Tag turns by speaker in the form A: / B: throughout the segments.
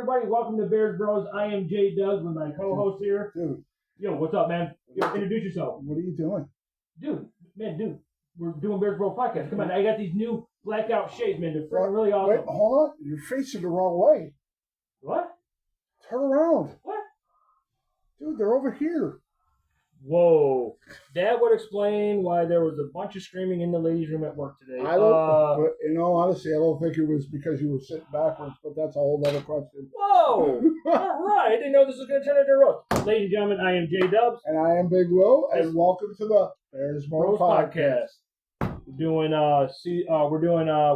A: everybody? Welcome to Bears Broz. I am Jay Doug with my co-host here.
B: Dude.
A: Yo, what's up, man? Yo, introduce yourself.
B: What are you doing?
A: Dude, we're doing Bears Broz Podcast. Come on, I got these new blackout shades, man. They're freaking really awesome.
B: Wait, hold on. You're facing the wrong way.
A: What?
B: Turn around.
A: What?
B: Dude, they're over here.
A: Whoa. That would explain why there was a bunch of screaming in the ladies' room at work today.
B: I don't, but in all honesty, I don't think it was because you were sitting backwards, but that's a whole other question.
A: Whoa. All right. I didn't know this was going to turn into a roast. Ladies and gentlemen, I am Jay Dubs.
B: And I am Big Will, and welcome to the Bears Broz Podcast.
A: We're doing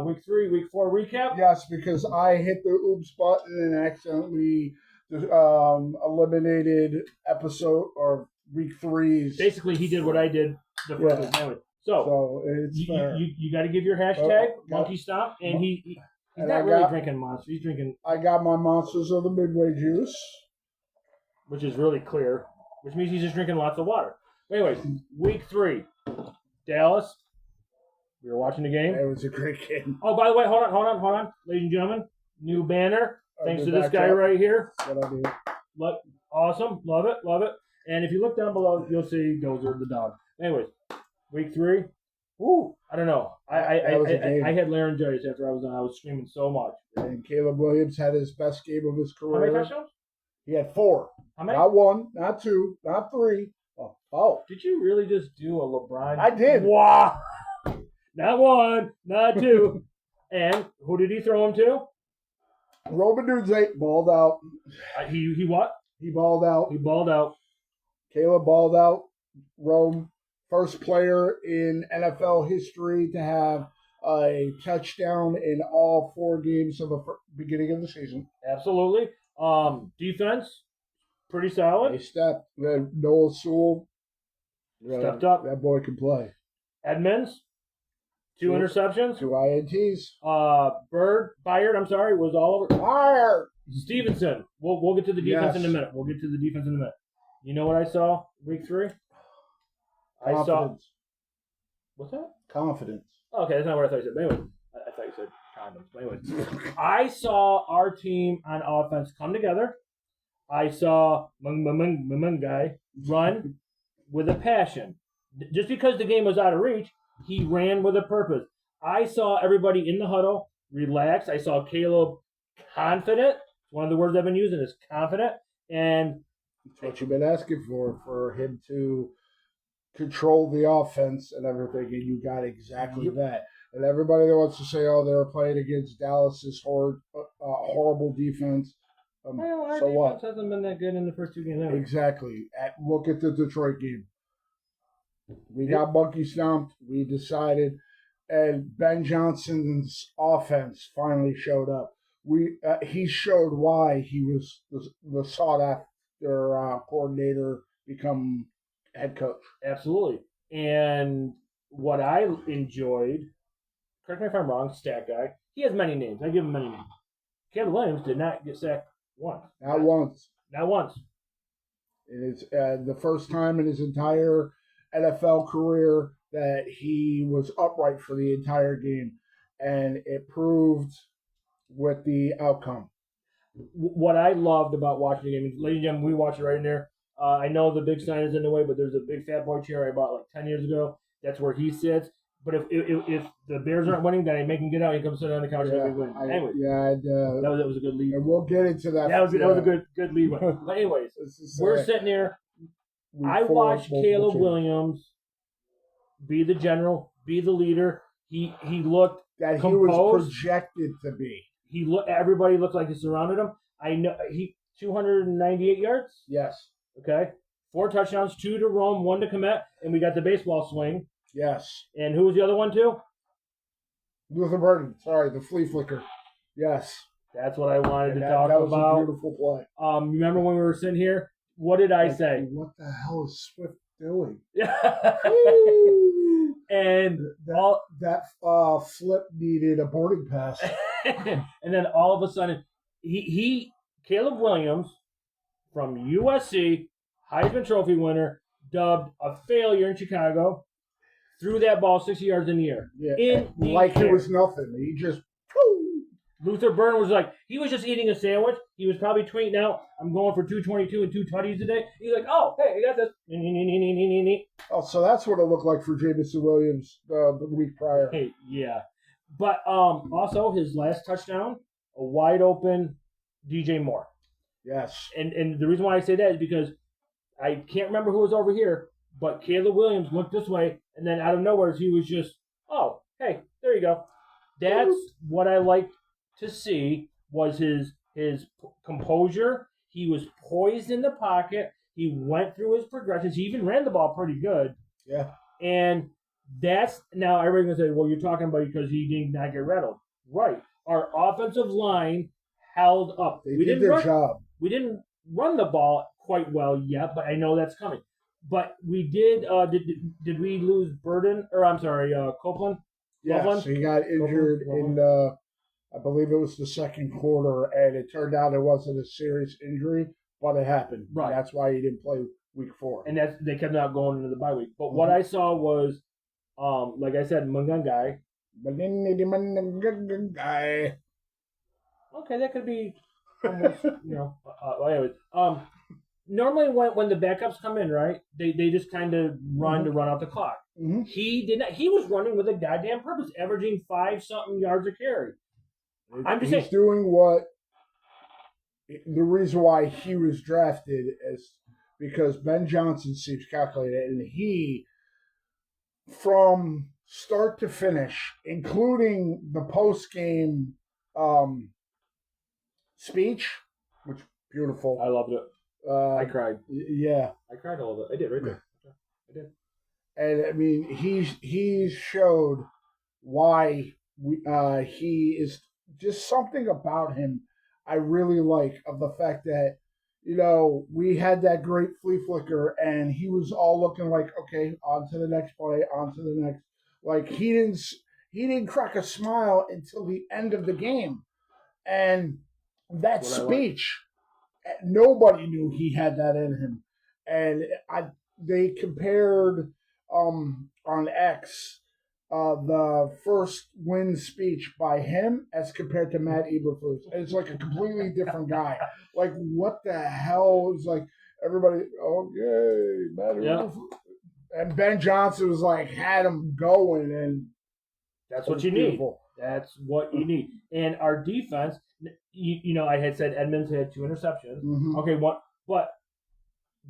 A: week 3, week 4 recap.
B: Yes, because I hit the oops button and accidentally eliminated episode or week 3's.
A: Basically, he did what I did the first week. Anyway, so it's fair. You got to give your hashtag monkey stomp, and he's not really drinking Monster. He's drinking.
B: I got my Monsters of the Midway juice,
A: which is really clear, which means he's just drinking lots of water. Anyways, week 3, Dallas. We were watching the game.
B: It was a great game.
A: Oh, by the way, hold on, ladies and gentlemen, new banner. Thanks to this guy right here.
B: What I do.
A: Look, awesome, love it. And if you look down below, you'll see Dozer the dog. Anyways, week 3. Woo! I don't know. I had laryngitis after I was screaming so much.
B: And Caleb Williams had his best game of his career.
A: How many touchdowns?
B: He had 4.
A: How many?
B: Not 1, not 2, not 3. Oh.
A: Did you really just do a LeBron?
B: I did.
A: Wow. Not 1, not 2. And who did he throw him to?
B: Roman Dudze balled out.
A: He what?
B: He balled out.
A: He balled out.
B: Caleb balled out. Rome, first player in NFL history to have a touchdown in all 4 games of the beginning of the season.
A: Absolutely. Defense, pretty solid.
B: They stepped. Noah Sewell
A: stepped up.
B: That boy can play.
A: Edmonds, 2 interceptions.
B: 2 INTs.
A: Byard, was all over.
B: Byard.
A: Stevenson. We'll get to the defense in a minute. You know what I saw week 3?
B: Confidence.
A: What's that?
B: Confidence.
A: Okay, that's not what I thought you said. But anyway, I thought you said condoms. But anyway, I saw our team on offense come together. I saw Mung guy run with a passion. Just because the game was out of reach, he ran with a purpose. I saw everybody in the huddle relax. I saw Caleb confident. One of the words I've been using is confident. And
B: that's what you've been asking for him to control the offense and everything, and you got exactly that. And everybody that wants to say, oh, they were playing against Dallas's horrible defense,
A: our
B: so
A: defense
B: what?
A: Hasn't been that good in the first 2 games. Anyway.
B: Exactly. Look at the Detroit game. We got monkey stomped. We decided, and Ben Johnson's offense finally showed up. He showed why he was the sought after coordinator become head coach.
A: Absolutely. And what I enjoyed, correct me if I'm wrong, stat guy, he has many names. I give him many names. Caleb Williams did not get sacked once.
B: Not once.
A: It
B: is the first time in his entire NFL career that he was upright for the entire game. And it proved with the outcome.
A: What I loved about watching the game, ladies and gentlemen, we watched it right in there. I know the big sign is in the way, but there's a big fat boy chair I bought like 10 years ago. That's where he sits. But if the Bears aren't winning, then I make him get out. He comes sit on the couch and we win. Anyway, that was a good lead.
B: And we'll get into that.
A: That was a good lead one. But anyways, we're sitting there. I watched Caleb Williams be the general, be the leader. He looked
B: that
A: composed.
B: He was projected to be.
A: Everybody looked like he surrounded him. I know 298 yards.
B: Yes.
A: Okay. 4 touchdowns, 2 to Rome, 1 to Komet, and we got the baseball swing.
B: Yes.
A: And who was the other one too?
B: Luther Burden. Sorry, the flea flicker. Yes.
A: That's what I wanted to talk about.
B: That was a beautiful play.
A: Remember when we were sitting here? What did I say?
B: What the hell is Swift doing?
A: And
B: that flip needed a boarding pass.
A: And then all of a sudden, Caleb Williams from USC, Heisman Trophy winner, dubbed a failure in Chicago, threw that ball 60 yards in the air.
B: Yeah, like it was nothing. He just
A: Luther Burden was like, he was just eating a sandwich. He was probably tweeting out, I'm going for 222 and 2 tutties today. He's like, oh, hey, I got this.
B: Oh, so that's what it looked like for Jamison Williams the week prior.
A: Hey, yeah. But also, his last touchdown, a wide open DJ Moore.
B: Yes.
A: And the reason why I say that is because I can't remember who was over here, but Caleb Williams looked this way, and then out of nowhere, he was just, oh, hey, there you go. That's what I liked to see was his composure. He was poised in the pocket. He went through his progressions. He even ran the ball pretty good.
B: Yeah.
A: And that's now everybody's gonna say, well, you're talking about because he did not get rattled. Right. Our offensive line held up.
B: They did their job.
A: We didn't run the ball quite well yet, but I know that's coming. But we did. Did we lose Burden? Or I'm sorry, Copeland?
B: Yeah, so he got injured in, I believe it was the second quarter, and it turned out it wasn't a serious injury, but it happened.
A: Right.
B: And that's why he didn't play week 4.
A: And they kept not going into the bye week. But what I saw was, like I said, Mungangai. Okay, that could be almost, anyways. Normally when the backups come in, right, they just kind of run to run out the clock.
B: Mm-hmm.
A: He did not. He was running with a goddamn purpose, averaging 5-something yards a carry.
B: He's doing what the reason why he was drafted is because Ben Johnson seems calculated, and he, from start to finish, including the post-game speech, which beautiful.
A: I loved it. I cried.
B: Yeah.
A: I cried a little bit. I did right there. I did.
B: And I mean, he showed why he is just something about him I really like, of the fact that, we had that great flea flicker and he was all looking like, okay, on to the next play, on to the next. Like he didn't crack a smile until the end of the game. And that speech, nobody knew he had that in him. And they compared on X the first win speech by him as compared to Matt Eberflus. It's like a completely different guy. Like, what the hell is like everybody? Oh, yay, Matt Eberflus. And Ben Johnson was like, had him going, and
A: that's what you need. That's what you need. And our defense, I had said Edmonds had 2 interceptions.
B: Mm-hmm.
A: Okay, but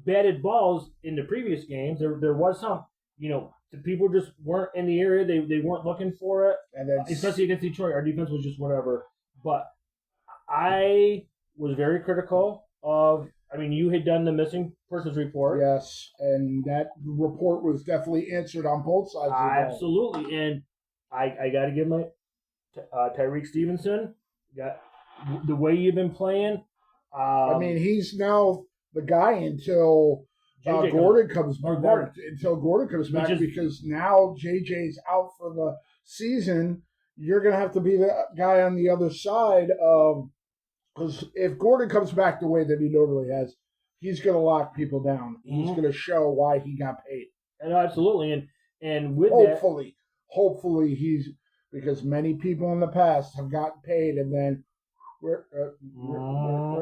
A: batted balls in the previous games, there was some, the people just weren't in the area. They weren't looking for it. And especially against Detroit, our defense was just whatever. But I was very critical of, you had done the missing persons report.
B: Yes, and that report was definitely answered on both sides of the ball.
A: Absolutely, and I got to give my Tyreek Stevenson, got the way you've been playing.
B: He's now the guy until Gordon comes back. Until Gordon comes back, because now JJ's out for the season. You're going to have to be the guy on the other side of, because if Gordon comes back the way that he normally has, he's going to lock people down. He's going to show why he got paid.
A: And absolutely, and with
B: hopefully he's, because many people in the past have gotten paid and then where'd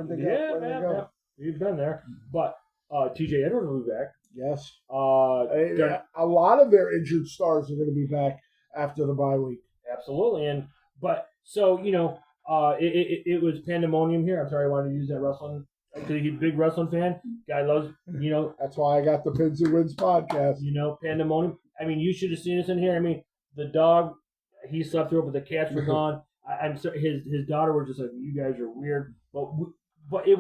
B: they go?
A: Yeah. We've been there, but TJ Edwards will be back.
B: Yes.
A: A
B: lot of their injured stars are going to be back after the bye week.
A: Absolutely, it was pandemonium here. I'm sorry, I wanted to use that wrestling because he's a big wrestling fan. Guy loves,
B: That's why I got the Pins and Wins podcast.
A: Pandemonium. You should have seen us in here. The dog, he slept through it, but the cats were gone. I'm sorry, his daughter was just like, you guys are weird, but it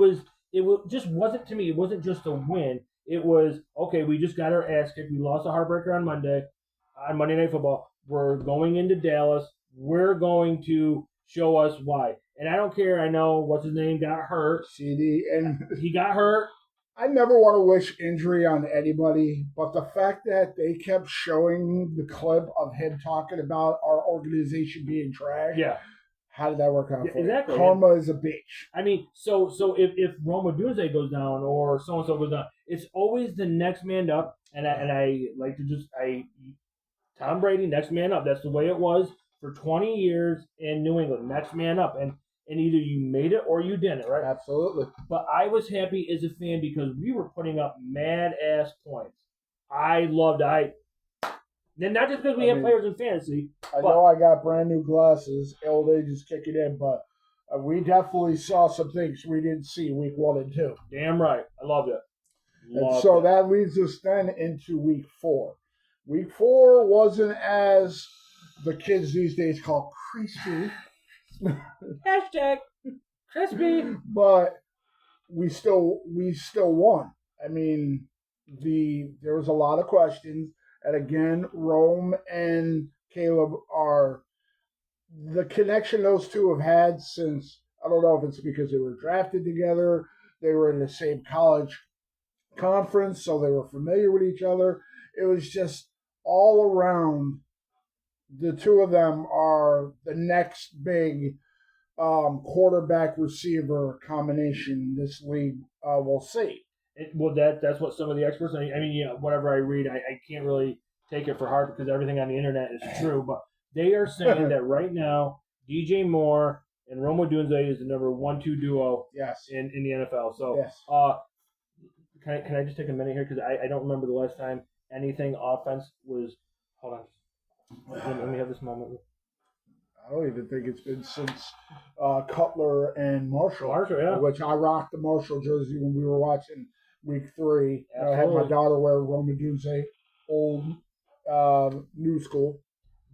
A: just wasn't, to me, it wasn't just a win. It was, okay, we just got our ass kicked. We lost a heartbreaker on Monday Night Football. We're going into Dallas. We're going to show us why. And I don't care. I know, what's his name, got hurt.
B: CD. And
A: he got hurt.
B: I never want to wish injury on anybody, but the fact that they kept showing the clip of him talking about our organization being trash.
A: Yeah.
B: How did that work out for
A: exactly.
B: you? Karma is a bitch.
A: So if Roma Dunze goes down or so-and-so goes down, it's always the next man up. And I like to Tom Brady, next man up. That's the way it was for 20 years in New England. Next man up. And either you made it or you didn't, right?
B: Absolutely.
A: But I was happy as a fan because we were putting up mad-ass points. I loved it. And not just because we have players in fantasy.
B: I know I got brand new glasses. Old age is kicking in, but we definitely saw some things we didn't see week 1 and 2.
A: Damn right. I loved it.
B: That leads us then into week 4. Week 4 wasn't as the kids these days call crispy.
A: Hashtag crispy.
B: But we still won. I mean, there was a lot of questions. And again, Rome and Caleb are the connection those two have had since, I don't know if it's because they were drafted together, they were in the same college conference, so they were familiar with each other. It was just all around. The two of them are the next big quarterback receiver combination this league will see.
A: That's what some of the experts. I mean, whatever I read, I can't really take it for heart because everything on the internet is true. But they are saying that right now, DJ Moore and Rome Odunze is the number 1-2 duo.
B: Yes.
A: In the NFL. So
B: yes.
A: Can I just take a minute here because I don't remember the last time anything offense was. Hold on. Let me have this moment.
B: I don't even think it's been since Cutler and Marshall.
A: Marshall, yeah.
B: Which I rocked the Marshall jersey when we were watching week 3.
A: Absolutely.
B: I had my daughter wear Rome Odunze, old new school.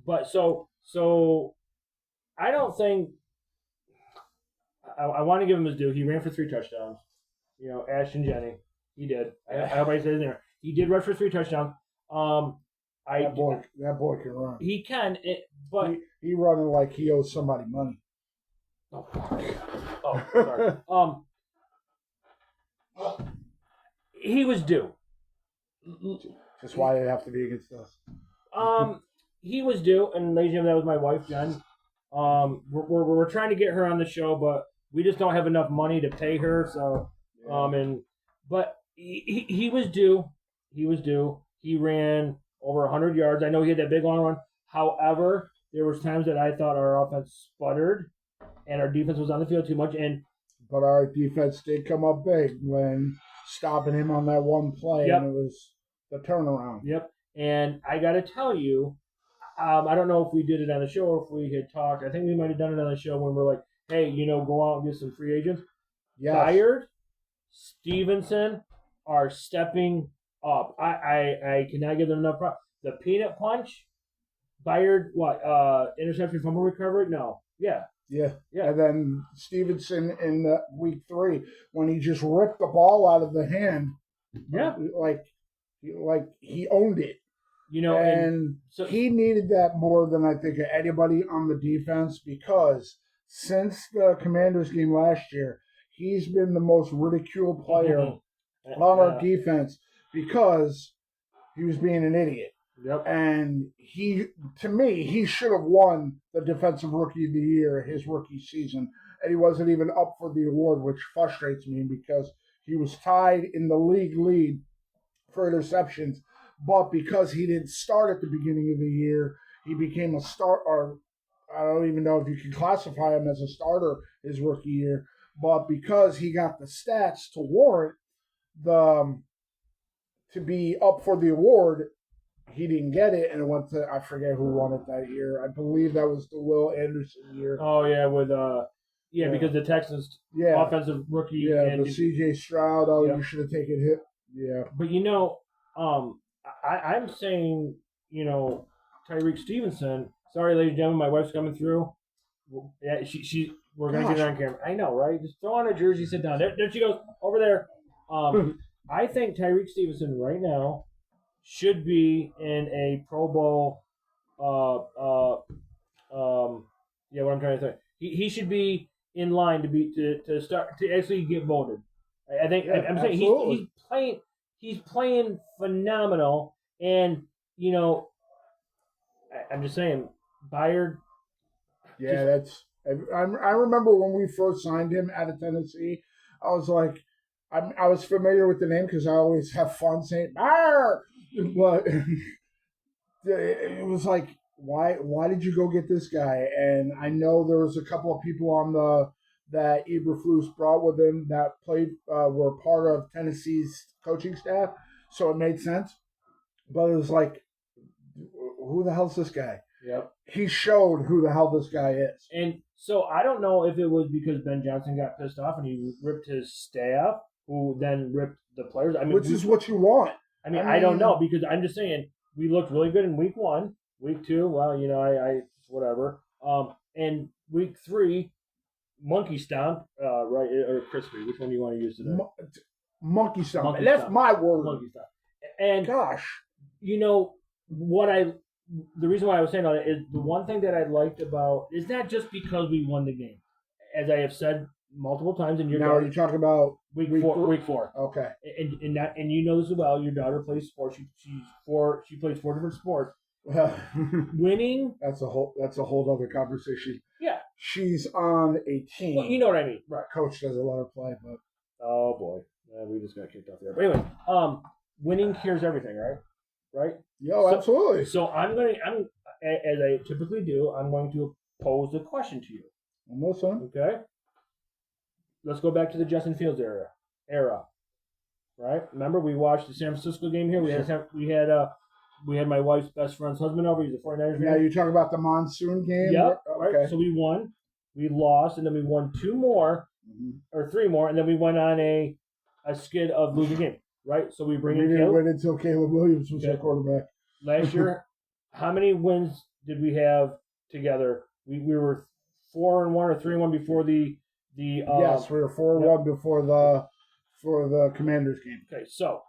A: But so I don't think I want to give him his due. He ran for 3 touchdowns. Ashton Jennings, he did. I hope I said it there. He did rush for 3 touchdowns.
B: That boy can run.
A: He can, but
B: he running like he owes somebody money.
A: Oh, sorry. He was due.
B: That's why they have to be against us.
A: He was due, and ladies and gentlemen, that was my wife, Jen. We're trying to get her on the show, but we just don't have enough money to pay her. So, but he was due. He was due. He ran over 100 yards. I know he had that big long run. However, there was times that I thought our offense sputtered, and our defense was on the field too much.
B: But our defense did come up big when stopping him on that one play, and it was the turnaround.
A: Yep. And I got to tell you, I don't know if we did it on the show or if we had talked. I think we might have done it on the show when we're like, hey, go out and get some free agents.
B: Yes.
A: Byard, Stevenson are stepping up. I cannot give them enough props. The peanut punch, Byard, interception fumble recovery? No. Yeah. And then Stevenson in week 3 when he just ripped the ball out of the hand. Yeah.
B: Like he owned it. And
A: so
B: he needed that more than I think anybody on the defense because since the Commanders game last year, he's been the most ridiculed player on our defense because he was being an idiot.
A: Yep.
B: And he should have won the Defensive Rookie of the Year his rookie season, and he wasn't even up for the award, which frustrates me because he was tied in the league lead for interceptions. But because he didn't start at the beginning of the year, he became a start. Or I don't even know if you can classify him as a starter his rookie year. But because he got the stats to warrant to be up for the award, he didn't get it, and it went to I forget who won it that year. I believe that was the Will Anderson year.
A: Oh yeah, with because the Texans offensive rookie.
B: And the C.J. Stroud. You should have taken hit. Yeah,
A: but I'm saying, Tyreek Stevenson. Sorry, ladies and gentlemen, my wife's coming through. Yeah, we're gonna get her on camera. I know, right? Just throw on a jersey, sit down. There she goes, over there. I think Tyreek Stevenson right now should be in a Pro Bowl. What I'm trying to say. He should be in line to start to actually get voted. I think I'm saying he's playing. He's playing phenomenal, and I'm just saying, Byard.
B: Yeah, I remember when we first signed him out of Tennessee. I was like, I was familiar with the name because I always have fun saying Byard, but it was like why did you go get this guy? And I know there was a couple of people on that Eberflus brought with him that were part of Tennessee's coaching staff, so it made sense. But it was like, who the hell's this guy?
A: Yep.
B: He showed who the hell this guy is.
A: And so I don't know if it was because Ben Johnson got pissed off and he ripped his staff, who then ripped the players. I mean,
B: which is what you want.
A: I mean, I don't know, because I'm just saying we looked really good in week 1. Week 2, well, I whatever. And week 3, monkey stomp, right, or crispy. Which one do you want to use today?
B: Monkey stomp.
A: Monkey
B: That's
A: stomp.
B: my word.
A: Monkey stomp. And
B: gosh,
A: the reason why I was saying all that is the one thing that I liked about is not just because we won the game, as I have said multiple times. And
B: are you talking about
A: week 4? Week 4.
B: Okay.
A: And you know this as well. Your daughter plays sports. She plays 4 different sports. Winning.
B: That's a whole other conversation.
A: Yeah.
B: She's on a team.
A: Well, you know what I mean, right?
B: Coach doesn't let her play, but
A: oh boy, we just got kicked off there. But anyway, winning cures everything, right? Right?
B: Absolutely.
A: So I'm as I typically do, I'm going to pose a question to you.
B: Almost done.
A: Okay. Let's go back to the Justin Fields era. Right? Remember, we watched the San Francisco game here. We had my wife's best friend's husband over. He's a 49ers fan.
B: Now you're talking about the monsoon game?
A: Yep.
B: Okay.
A: Right. So we won. We lost, and then we won 2 more, or 3 more, and then we went on a skid of losing game. Right? So we bring in
B: Caleb. We didn't win until Caleb Williams was our quarterback.
A: Last year, how many wins did we have together? We were 4-1 or 3-1 before the
B: yes, we were 4-1 before the Commanders game.
A: Okay, so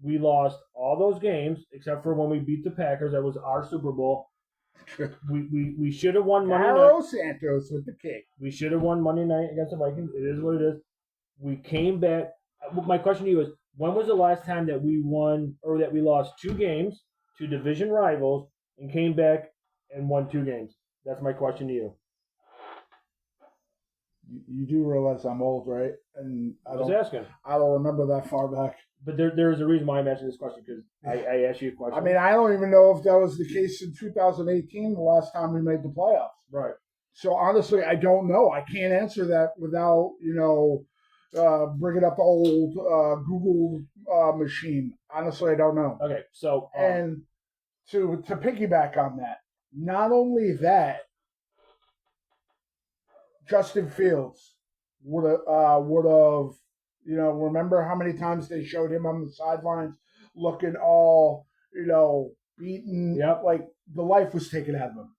A: we lost all those games except for when we beat the Packers. That was our Super Bowl. We should have won Monday night.
B: Santos with the kick.
A: We should have won Monday night against the Vikings. It is what it is. We came back. My question to you is, when was the last time that we won or that we lost 2 games to division rivals and came back and won 2 games? That's my question to you.
B: You do realize I'm old, right? And
A: I was asking.
B: I don't remember that far back.
A: But there is a reason why I'm asking this question, because I asked you a question.
B: I mean, I don't even know if that was the case in 2018, the last time we made the playoffs.
A: Right.
B: So honestly, I don't know. I can't answer that without, bringing up the old Google machine. Honestly, I don't know.
A: Okay, so
B: and to piggyback on that, not only that, Justin Fields would have remember how many times they showed him on the sidelines looking all beaten.
A: Yep.
B: Like the life was taken out of him.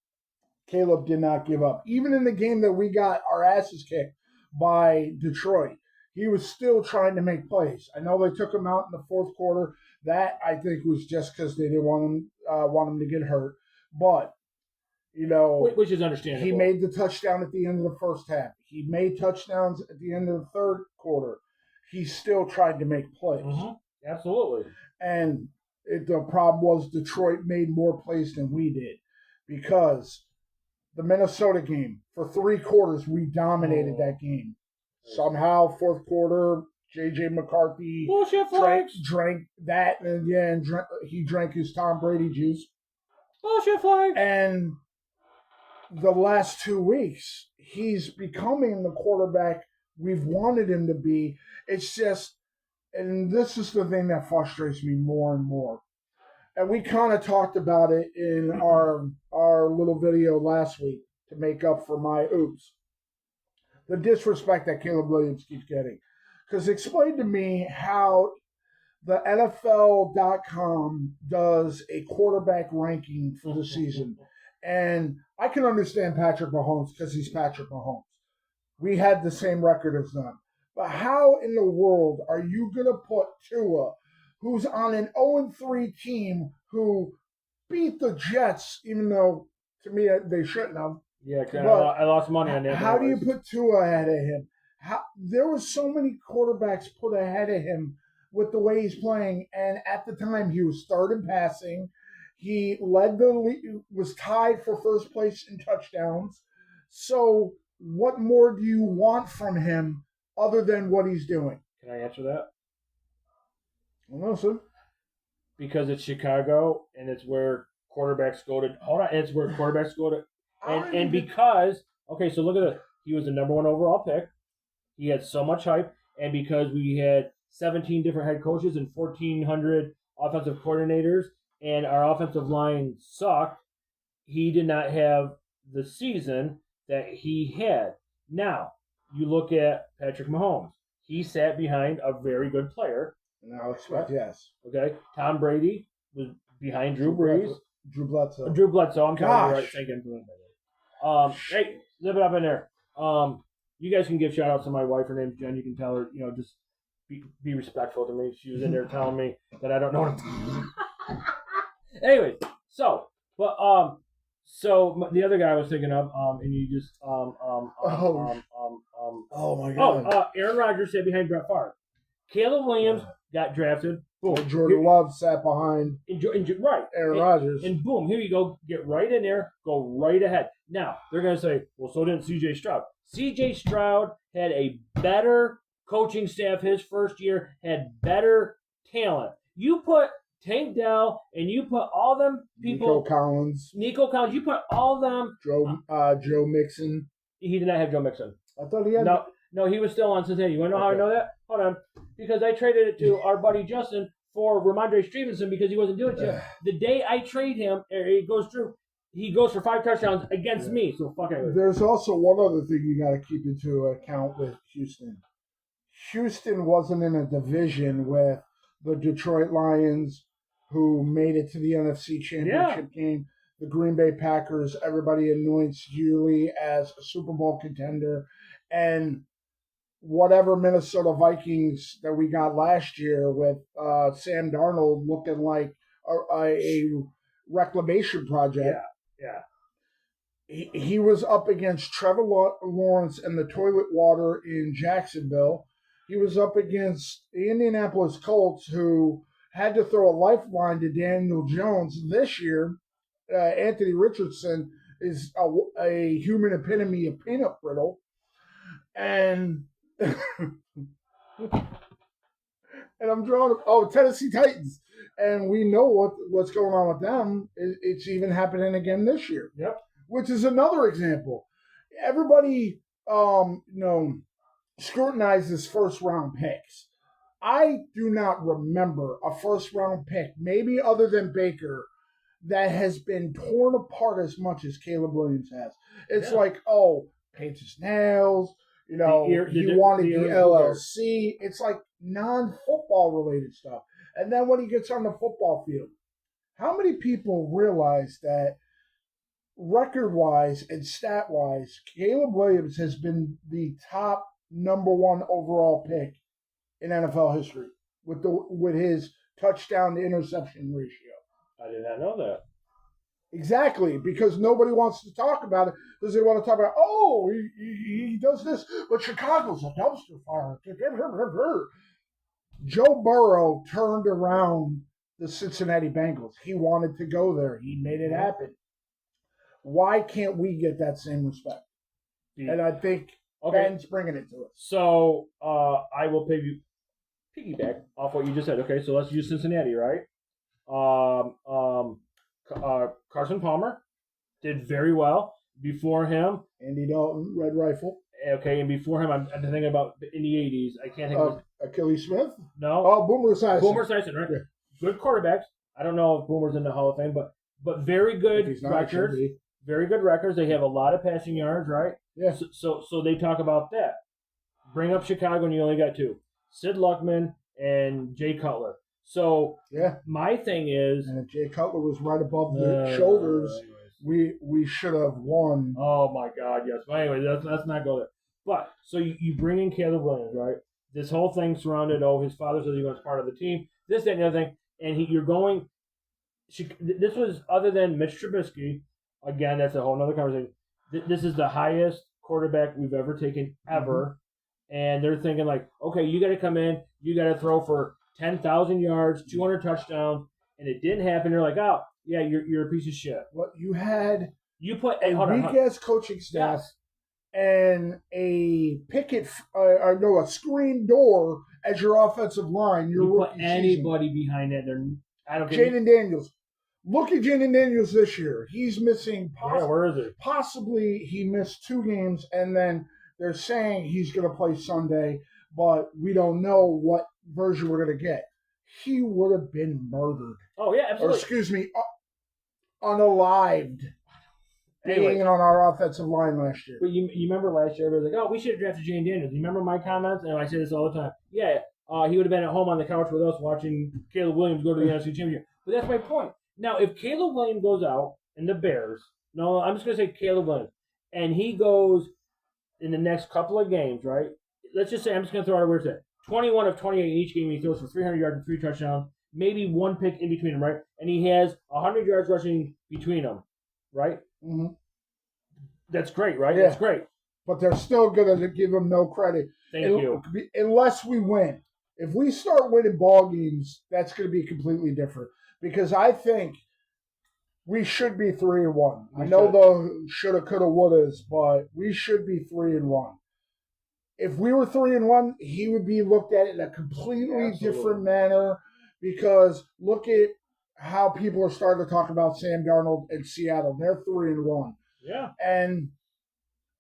B: Caleb did not give up. Even in the game that we got our asses kicked by Detroit, he was still trying to make plays. I know they took him out in the 4th quarter. That, I think, was just because they didn't want him to get hurt. But,
A: which is understandable.
B: He made the touchdown at the end of the first half. He made touchdowns at the end of the 3rd quarter. He still tried to make plays.
A: Mm-hmm. Absolutely.
B: And the problem was Detroit made more plays than we did, because the Minnesota game, for 3 quarters, we dominated that game. Somehow, 4th quarter, J.J. McCarthy drank that, and he drank his Tom Brady juice.
A: Bullshit flag.
B: And the last 2 weeks, he's becoming the quarterback we've wanted him to be. It's just, and this is the thing that frustrates me more and more. And we kind of talked about it in our little video last week to make up for my oops. The disrespect that Caleb Williams keeps getting. Because explain to me how the NFL.com does a quarterback ranking for the season. And I can understand Patrick Mahomes because he's Patrick Mahomes. We had the same record as them. But how in the world are you going to put Tua, who's on an 0-3 team, who beat the Jets, even though, to me, they shouldn't have.
A: Yeah, I lost money on that.
B: How do you put Tua ahead of him? There were so many quarterbacks put ahead of him with the way he's playing, and at the time he was third in passing. He led the league, was tied for first place in touchdowns. So what more do you want from him other than what he's doing?
A: Can I answer that?
B: Well, no, sir.
A: Because it's Chicago, and it's where quarterbacks go to. Hold on, it's where quarterbacks go to. And because so look at this. He was the number 1 overall pick. He had so much hype, and because we had 17 different head coaches and 1,400 offensive coordinators, and our offensive line sucked, he did not have the season that he had. Now, you look at Patrick Mahomes. He sat behind a very good player.
B: And I expect yes.
A: Okay, Tom Brady was behind Drew Brees.
B: Drew Bledsoe.
A: I'm telling you right. Thinking. Hey, zip it up in there. You guys can give shout outs to my wife. Her name's Jen. You can tell her, just be respectful to me. She was in there telling me that I don't know what I'm talking about. Anyways, so the other guy I was thinking of, and you just
B: oh my God.
A: Aaron Rodgers sat behind Brett Favre. Caleb Williams got drafted. Boom.
B: Jordan Love sat behind Aaron Rodgers.
A: And boom, here you go. Get right in there. Go right ahead. Now, they're going to say, well, so didn't C.J. Stroud. C.J. Stroud had a better coaching staff his first year, had better talent. You put Tank Dell and you put all them people. Nico Collins. You put all them.
B: Joe Mixon.
A: He did not have Joe Mixon.
B: I thought he had.
A: No, he was still on Cincinnati. You want to know how I know that? Hold on. Because I traded it to our buddy Justin for Ramondre Stevenson because he wasn't doing it. The day I trade him, he goes for 5 touchdowns against me. So fuck it.
B: There's also one other thing you got to keep into account with Houston. Houston wasn't in a division with the Detroit Lions, who made it to the NFC Championship game. The Green Bay Packers, everybody anoints Hewley as a Super Bowl contender. And whatever Minnesota Vikings that we got last year with Sam Darnold looking like a reclamation project.
A: Yeah.
B: He was up against Trevor Lawrence and the toilet water in Jacksonville. He was up against the Indianapolis Colts, who had to throw a lifeline to Daniel Jones. This year, Anthony Richardson is a human epitome of peanut brittle. And and I'm drawing Tennessee Titans. And we know what's going on with them. It's even happening again this year.
A: Yep.
B: Which is another example. Everybody scrutinizes first round picks. I do not remember a first round pick, maybe other than Baker, that has been torn apart as much as Caleb Williams has. It's like, paints his nails, he wanted the LLC. It's like non-football related stuff. And then when he gets on the football field, how many people realize that record-wise and stat-wise, Caleb Williams has been the top number 1 overall pick in NFL history with his touchdown to interception ratio.
A: I did not know that.
B: Exactly, because nobody wants to talk about it because they want to talk about, he does this, but Chicago's a dumpster fire. Joe Burrow turned around the Cincinnati Bengals. He wanted to go there. He made it happen. Why can't we get that same respect? Yeah. And I think Ben's bringing it to us.
A: So I will piggyback off what you just said. Okay, so let's use Cincinnati, right? Carson Palmer did very well. Before him,
B: Andy Dalton, Red Rifle.
A: Okay, and before him, I'm thinking about in the 80s. I can't think of
B: Achilles Smith?
A: No.
B: Oh, Boomer Esiason.
A: Boomer Esiason, right? Yeah. Good quarterbacks. I don't know if Boomer's in the Hall of Fame, but very good records. Very good records. They have a lot of passing yards, right?
B: Yeah.
A: So they talk about that. Bring up Chicago, and you only got 2. Sid Luckman and Jay Cutler. So my thing is,
B: and if Jay Cutler was right above the shoulders, we should have won.
A: Oh my God, yes. But anyway, let's not go there. But so you bring in Caleb Williams, right? This whole thing surrounded. His father says he was part of the team. This, that, and the other thing, and you're going. This was other than Mitch Trubisky. Again, that's a whole other conversation. This is the highest quarterback we've ever taken ever, and they're thinking like, okay, you got to come in, you got to throw for 10,000 yards, 200 touchdowns, and it didn't happen. They're like, oh, yeah, you're a piece of shit.
B: What you had?
A: You put
B: a weak-ass coaching staff and a a screen door as your offensive line.
A: You put anybody behind that. I don't care.
B: Jaden Daniels. Look at Jaden Daniels this year. He's missing.
A: Where is he?
B: Possibly he missed 2 games, and then they're saying he's going to play Sunday, but we don't know what version we're going to get. He would have been murdered.
A: Oh, yeah, absolutely.
B: Or, excuse me, unalived.
A: Anyway,
B: being on our offensive line last year.
A: But you remember last year, everybody was like, oh, we should have drafted Jane Daniels. You remember my comments? And I say this all the time. Yeah, he would have been at home on the couch with us watching Caleb Williams go to the NFC Championship. But that's my point. Now, if Caleb Williams goes out in the Bears, no, I'm just going to say Caleb Williams, and he goes in the next couple of games, right? Let's just say, I'm just going to throw out a weird set. 21 of 28 in each game, he throws for 300 yards and 3 touchdowns, maybe 1 pick in between them, right? And he has 100 yards rushing between them, right?
B: Mm-hmm.
A: That's great, right?
B: Yeah.
A: That's great.
B: But they're still going to give him no credit.
A: Thank you.
B: Unless we win. If we start winning ball games, that's going to be completely different. Because I think we should be 3-1. I know the shoulda, coulda, wouldas, but we should be 3-1. If we were 3-1, he would be looked at in a completely different manner. Because look at how people are starting to talk about Sam Darnold in Seattle. They're 3-1.
A: Yeah.
B: And,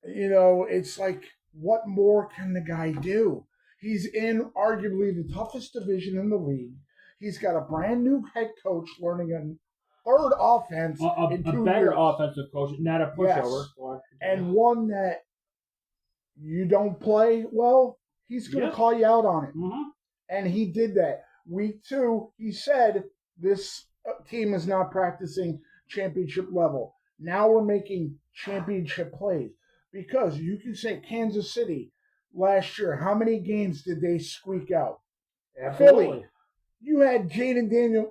B: it's like, what more can the guy do? He's in arguably the toughest division in the league. He's got a brand new head coach learning a third offense in 2 years.
A: A better offensive coach, not a pushover.
B: Yes. And one that you don't play well, he's going to call you out on it.
A: Mm-hmm.
B: And he did that. Week 2, he said this team is not practicing championship level. Now we're making championship plays. Because you can say Kansas City last year, how many games did they squeak out?
A: Absolutely.
B: Philly, you had Jalen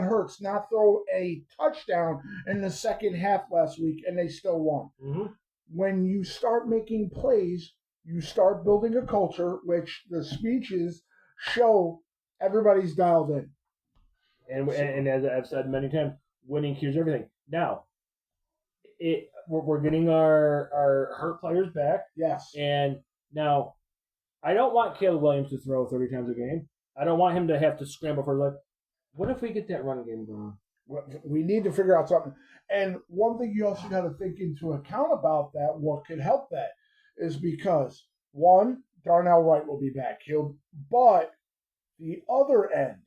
B: Hurts not throw a touchdown in the second half last week, and they still won.
A: Mm-hmm.
B: When you start making plays, you start building a culture, which the speeches show everybody's dialed in.
A: And as I've said many times, winning cures everything. Now, we're getting our hurt players back.
B: Yes.
A: And now, I don't want Caleb Williams to throw 30 times a game. I don't want him to have to scramble for life. What if we get that run game going?
B: We need to figure out something. And one thing you also got to think into account about that, what could help that, is because, one, Darnell Wright will be back. But the other end,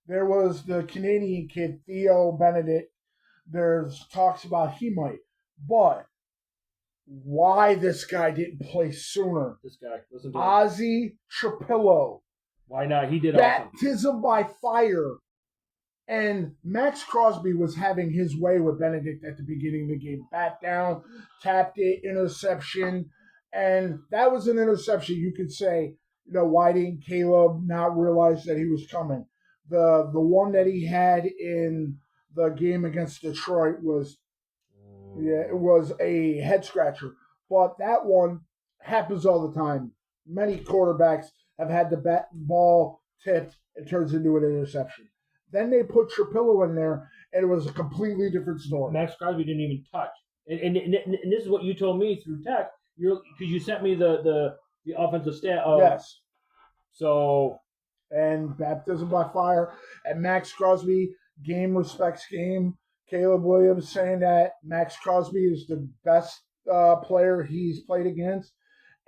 B: there was the Canadian kid, Theo Benedict. There's talks about he might. But why this guy didn't play sooner?
A: This guy, listen to him.
B: Ozzie Trapillo.
A: Why not? He did
B: baptism by fire. And Max Crosby was having his way with Benedict at the beginning of the game. Bat down, tapped it, interception. And that was an interception. You could say, why didn't Caleb not realize that he was coming? The one that he had in the game against Detroit was a head scratcher. But that one happens all the time. Many quarterbacks have had the ball tipped. It turns into an interception. Then they put Trapillo in there, and it was a completely different story.
A: Max Crosby didn't even touch. And this is what you told me through text, because you sent me the offensive stat.
B: Yes.
A: So.
B: And baptism by fire. And Max Crosby, game respects game. Caleb Williams saying that Max Crosby is the best player he's played against.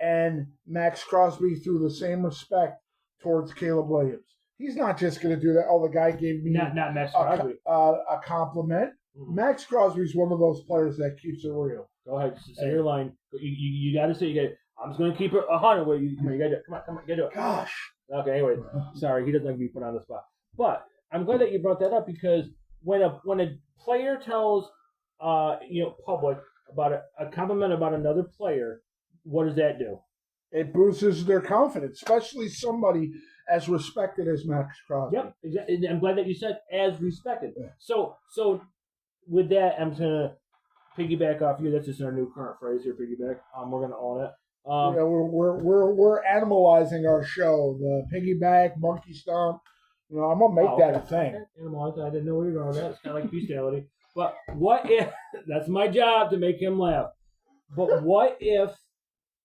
B: And Max Crosby threw the same respect towards Caleb Williams. He's not just going to do that. Oh, the guy gave me
A: not Max Crosby.
B: A compliment. Mm-hmm. Max Crosby's one of those players that keeps it real.
A: Go ahead. Say your line. You got to say, I'm just going to keep it 100. You got to do it. Come on, get to it.
B: Gosh.
A: Okay, anyway. Sorry, he doesn't like to be put on the spot. But I'm glad that you brought that up, because when a player tells public about a compliment about another player, what does that do?
B: It boosts their confidence, especially somebody as respected as Max Crosby.
A: Yep, exactly. I'm glad that you said as respected. Yeah. So with that, I'm gonna piggyback off you. That's just our new current phrase here, piggyback. We're gonna own it.
B: We're animalizing our show. The piggyback, monkey stomp. I'm gonna make that a thing.
A: Animalize. I didn't know where you were going with that. It's kind of like bestiality. But what if that's my job, to make him laugh? But what if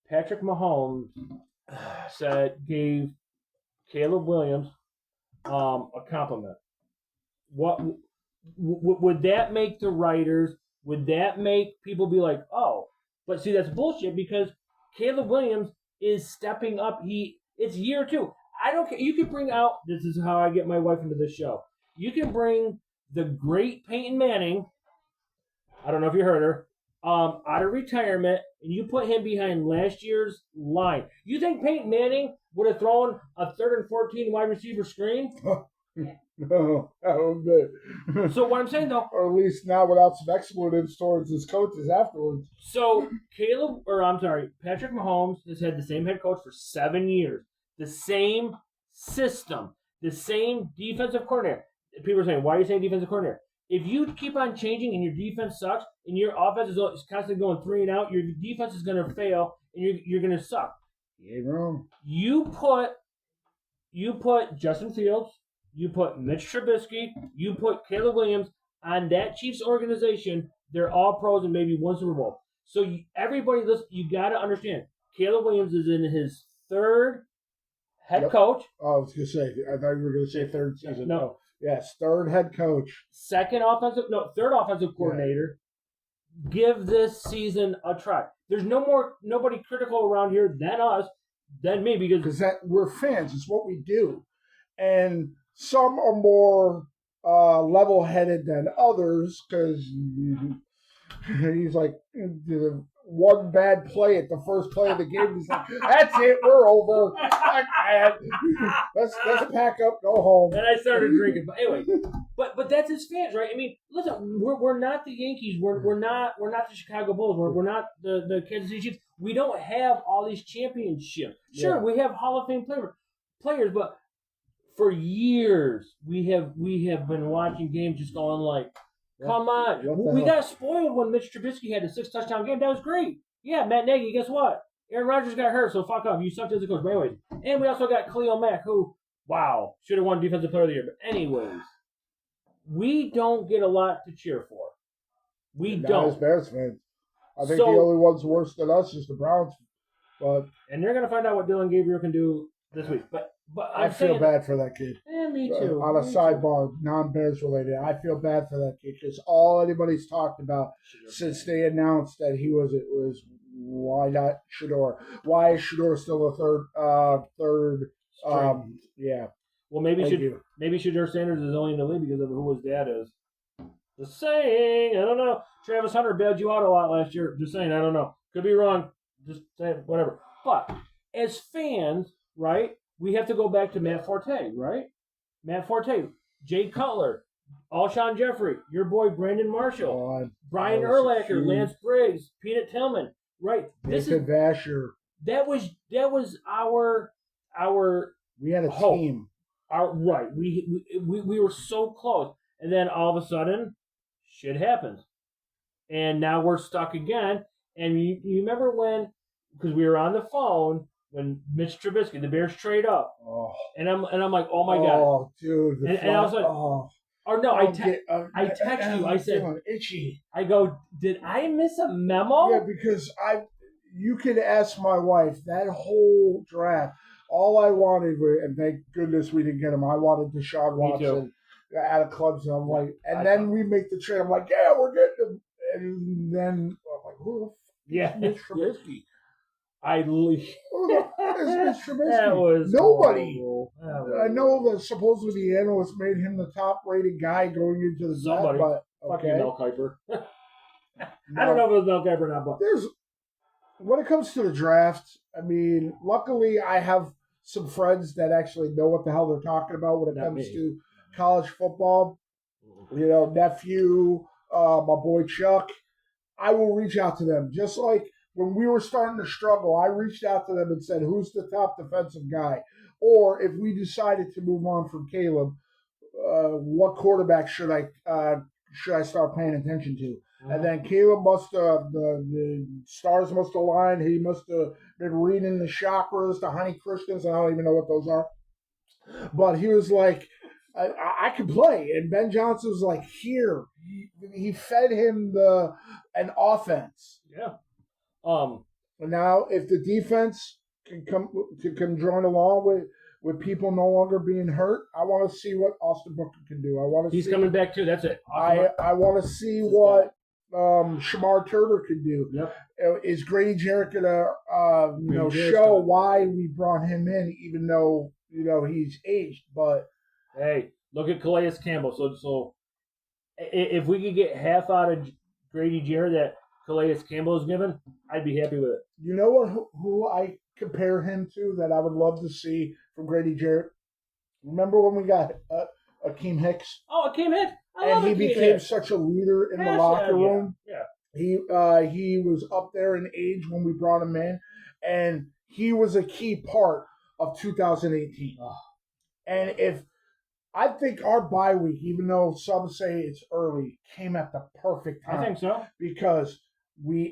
A: Patrick Mahomes gave Caleb Williams a compliment? What would that make the writers? Would that make people be like, oh? But see, that's bullshit because Caleb Williams is stepping up. It's year 2. I don't care. You could bring out. This is how I get my wife into this show. You can bring the great Peyton Manning. I don't know if you heard her. Out of retirement, and you put him behind last year's line. You think Peyton Manning would have thrown a 3rd and 14 wide receiver screen?
B: No, I don't bet.
A: So what I'm saying though,
B: or at least not without some expletives towards his coaches afterwards.
A: So Patrick Mahomes has had the same head coach for 7 years, the same system, the same defensive coordinator. People are saying, why are you saying defensive coordinator? If you keep on changing and your defense sucks and your offense is constantly going 3 and out, your defense is going to fail and you're going to suck.
B: You ain't wrong.
A: You put Justin Fields, you put Mitch Trubisky, you put Caleb Williams on that Chiefs organization. They're all pros and maybe one Super Bowl. So everybody, listen, you got to understand. Caleb Williams is in his 3rd head coach.
B: Oh, I was going to say, I thought you were going to say 3rd season.
A: No.
B: Yes, 3rd head coach.
A: 3rd offensive coordinator. Yeah. Give this season a try. There's nobody critical around here than us, than me, because
B: we're fans. It's what we do. And some are more level-headed than others because he's like, one bad play at the first play of the game. He's like, that's it, we're over. Let's pack up, go home.
A: And I started drinking. But anyway, but that's his fans, right? I mean, listen, we're not the Yankees. We're not the Chicago Bulls. We're not the Kansas City Chiefs. We don't have all these championships. Sure, we have Hall of Fame players, but for years we have been watching games just going like, come on. We got spoiled when Mitch Trubisky had a 6-touchdown game. That was great. Yeah, Matt Nagy, guess what? Aaron Rodgers got hurt, so fuck off. You sucked as a coach. But anyways, and we also got Khalil Mack, who, wow, should have won Defensive Player of the Year. But anyways, we don't get a lot to cheer for. We don't.
B: As Bears fans. I think the only ones worse than us is the Browns.
A: And they're going to find out what Dylan Gabriel can do this week. But
B: I feel bad for that kid.
A: Yeah, me too.
B: On a sidebar, non-Bears related, I feel bad for that kid because all anybody's talked about since they announced that he was why not Shador? Why is Shador still a third? Yeah.
A: Well, maybe Shador Sanders is only in the league because of who his dad is. Just saying. I don't know. Travis Hunter bailed you out a lot last year. Just saying. I don't know. Could be wrong. Just saying. Whatever. But as fans, right? We have to go back to Matt Forte, right? Matt Forte, Jay Cutler, Alshon Jeffrey, your boy Brandon Marshall, Brian Urlacher, Lance Briggs, Peanut Tillman, right?
B: David Vasher.
A: That was our.
B: We had a
A: hope.
B: Team.
A: Right. We were so close, and then all of a sudden, shit happens, and now we're stuck again. And you remember when, because we were on the phone. When Mitch Trubisky, the Bears trade up, and I'm like, oh my god,
B: oh dude,
A: and I was like, I text you, I said,
B: itchy.
A: I go, did I miss a memo?
B: Yeah, because you could ask my wife that whole draft. All I wanted, and thank goodness we didn't get him. I wanted Deshaun Watson out of Clemson. I'm like, then we make the trade. I'm like, yeah, we're getting him, and then I'm like, who the fuck is Mitch Trubisky?
A: That
B: was nobody. I know that supposedly the analyst made him the top-rated guy going into the draft, but
A: fucking Mel Kiper. I don't know if it was Mel Kiper or not, but
B: when it comes to the draft, I mean, luckily I have some friends that actually know what the hell they're talking about when it comes to college football. You know, nephew, my boy Chuck. I will reach out to them just like. When we were starting to struggle, I reached out to them and said, who's the top defensive guy? Or if we decided to move on from Caleb, what quarterback should I start paying attention to? Mm-hmm. And then Caleb the stars must have aligned. He must have been reading the chakras, the Honey Christians. I don't even know what those are. But he was like, I can play. And Ben Johnson was like, here. He fed him an offense.
A: Yeah.
B: Now, if the defense can join along with people no longer being hurt, I want to see what Austin Booker can do.
A: He's coming back too. That's it.
B: I want to see what Shamar Turner can do.
A: Yep.
B: Is Grady Jarrett gonna show why we brought him in, even though he's aged? But
A: hey, look at Calais Campbell. So if we could get half out of Grady Jarrett that Calais Campbell is given, I'd be happy with it.
B: You know what? Who I compare him to that I would love to see from Grady Jarrett? Remember when we got Akeem Hicks?
A: Oh, Akeem Hicks.
B: And he became such a leader in the locker room.
A: Yeah.
B: He was up there in age when we brought him in, and he was a key part of 2018.
A: Oh.
B: And I think our bye week, even though some say it's early, came at the perfect time.
A: I think so.
B: Because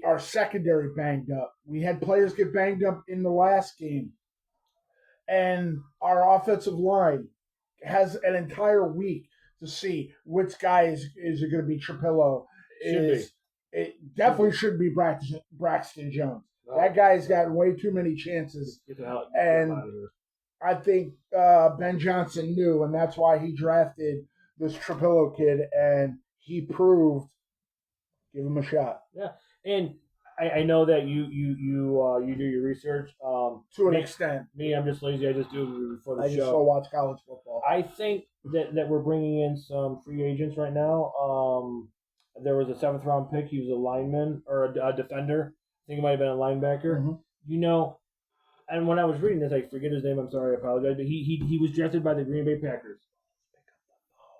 B: our secondary banged up. We had players get banged up in the last game. And our offensive line has an entire week to see which guy is it going to be Trapillo. It definitely should be Braxton Jones. No. That guy's gotten way too many chances. And I think Ben Johnson knew, and that's why he drafted this Trapillo kid, and he proved, give him a shot.
A: Yeah, and I know that you do your research
B: to an extent.
A: Me, I'm just lazy. I just do it before the show.
B: I just go watch college football.
A: I think that we're bringing in some free agents right now. There was a 7th round pick. He was a lineman or a defender. I think he might have been a linebacker.
B: Mm-hmm.
A: And when I was reading this, I forget his name. I'm sorry, I apologize. But he was drafted by the Green Bay Packers.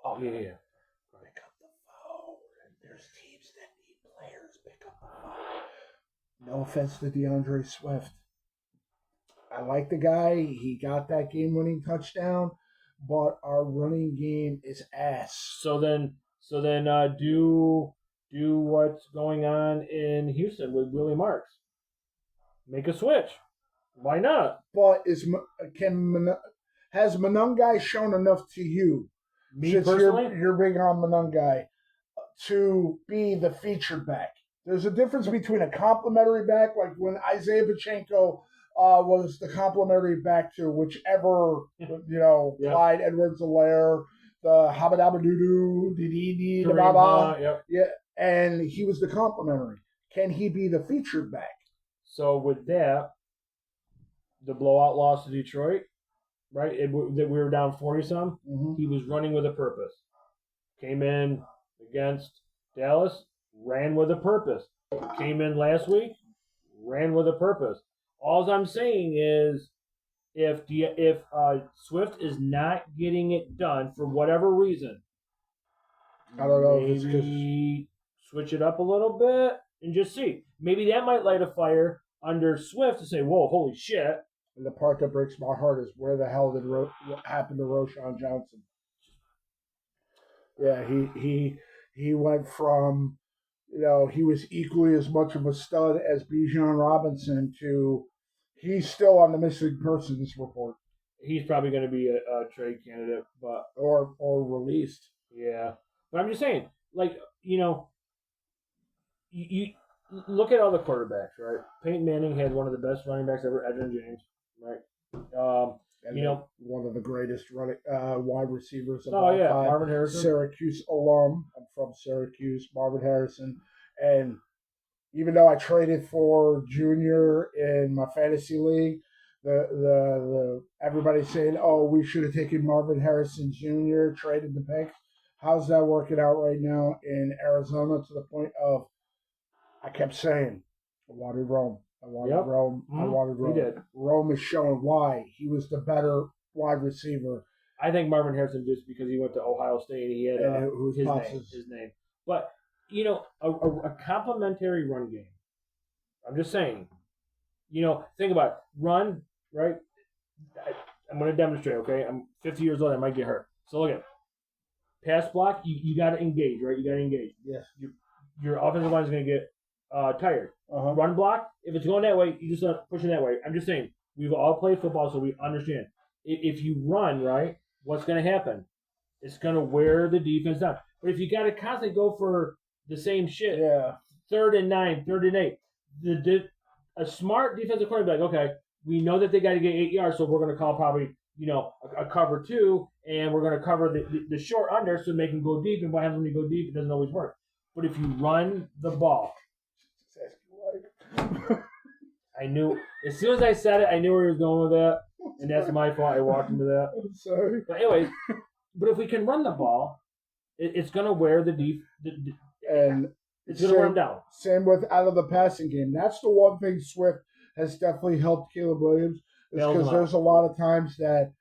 A: Oh yeah.
B: Pick up the phone. There's teams that need players. Pick up the phone. No offense to DeAndre Swift. I like the guy. He got that game-winning touchdown, but our running game is ass.
A: So then do what's going on in Houston with Willie Marks. Make a switch. Why not?
B: But has Monangai shown enough to you?
A: Me personally,
B: you're big on Monangai to be the featured back. There's a difference between a complimentary back, like when Isaiah Pachenko was the complimentary back to whichever Clyde Edwards-Helaire, the Habadabadudu, Didi, Baba, and he was the complimentary. Can he be the featured back?
A: So with that, the blowout loss to Detroit, right? That we were down 40-some.
B: Mm-hmm.
A: He was running with a purpose. Came in against Dallas, ran with a purpose. Came in last week, ran with a purpose. All I'm saying is, if Swift is not getting it done for whatever reason,
B: I don't know.
A: Maybe switch it up a little bit and just see. Maybe that might light a fire under Swift to say, "Whoa, holy shit!"
B: And the part that breaks my heart is where the hell did what happened to Roschon Johnson? Yeah, he went from, he was equally as much of a stud as Bijan Robinson to he's still on the missing persons report.
A: He's probably going to be a trade candidate, but
B: or released.
A: Yeah, but I'm just saying, you look at all the quarterbacks, right? Peyton Manning had one of the best running backs ever, Edgerrin James, right?
B: One of the greatest wide receivers of
A: all time. Marvin Harrison,
B: Syracuse alum. I'm from Syracuse. Marvin Harrison, and even though I traded for Junior in my fantasy league, the everybody's saying, "Oh, we should have taken Marvin Harrison Jr. traded the picks." How's that working out right now in Arizona? To the point of, I kept saying, I wanted Rome. I wanted Rome.
A: Mm-hmm.
B: I wanted Rome.
A: He did.
B: Rome is showing why he was the better wide receiver.
A: I think Marvin Harrison, just because he went to Ohio State, he had his name. But, a complementary run game. I'm just saying. Think about it. Run, right? I'm going to demonstrate, okay? I'm 50 years old. I might get hurt. So look at it. Pass block, you got to engage, right? You got to engage.
B: Yes.
A: Your offensive line is going to get tired.
B: Uh-huh.
A: Run block, if it's going that way, you just push it that way. I'm just saying, we've all played football, so we understand. If you run, right, what's going to happen? It's going to wear the defense down. But if you got to constantly go for the same shit, 3rd and 9, 3rd and 8, a smart defensive quarterback, okay, we know that they got to get 8 yards, so we're going to call probably a cover 2, and we're going to cover the short under so they can go deep. And what happens when you go deep? It doesn't always work. But if you run the ball, I knew as soon as I said it, I knew where he was going with that, and that's my fault. I walked into that.
B: I'm sorry.
A: But anyways, if we can run the ball, it's going to wear the deep,
B: and
A: it's going to wear him down.
B: Same with out of the passing game. That's the one thing Swift has definitely helped Caleb Williams, is because there's a lot of times that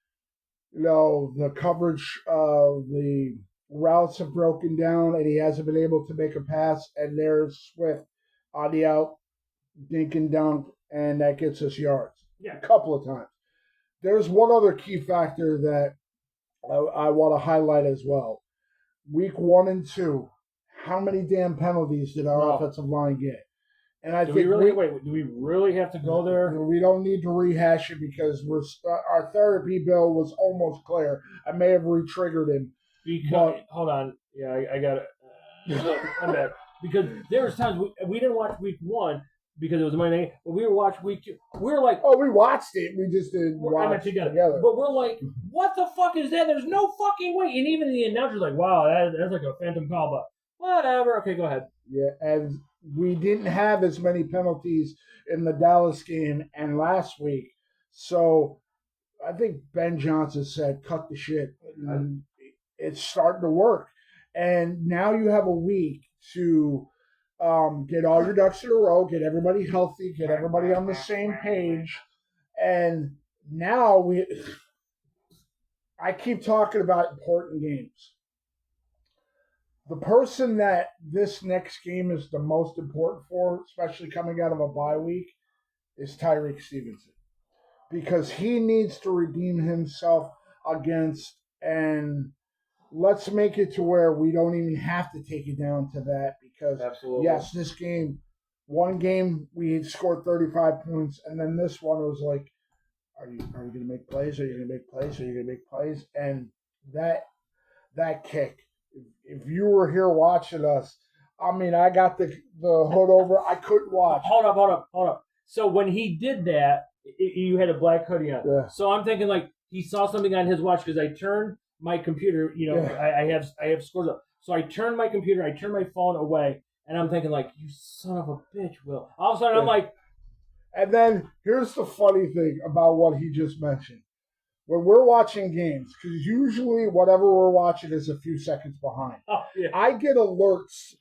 B: the coverage, the routes have broken down, and he hasn't been able to make a pass, and there's Swift on the out, dink and dunk, and that gets us yards.
A: Yeah,
B: a couple of times. There's one other key factor that I want to highlight as well. Week 1 and 2, how many damn penalties did our offensive line get? And I think
A: do we really have to go there?
B: We don't need to rehash it because our therapy bill was almost clear. I may have re-triggered him.
A: Hold on. Yeah, I got it. I'm back. Because there was times we didn't watch week 1 because it was Monday night, but we were watching week 2. We were like,
B: we watched it. We just didn't watch it together.
A: But we're like, what the fuck is that? There's no fucking way. And even the announcer's like, wow, that's like a phantom call, but whatever. Okay, go ahead.
B: Yeah, and we didn't have as many penalties in the Dallas game and last week. So I think Ben Johnson said, cut the shit. And it's starting to work. And now you have a week to get all your ducks in a row, get everybody healthy, get everybody on the same page. And now I keep talking about important games. The person that this next game is the most important for, especially coming out of a bye week, is Tyreek Stevenson. Because he needs to redeem himself against, and let's make it to where we don't even have to take it down to that. Because, yes, this game, one game we scored 35 points, and then this one was like, are you going to make plays? Are you going to make plays? Are you going to make plays? And that kick, if you were here watching us, I mean, I got the hood over. I couldn't watch.
A: Hold up. So when he did that, you had a black hoodie on.
B: Yeah.
A: So I'm thinking like he saw something on his watch because I turned my computer. I have scores up. So I turned my computer. I turned my phone away, and I'm thinking like, you son of a bitch, Will. All of a sudden I'm like.
B: And then here's the funny thing about what he just mentioned. When we're watching games, because usually whatever we're watching is a few seconds behind.
A: Oh, yeah.
B: I get alerts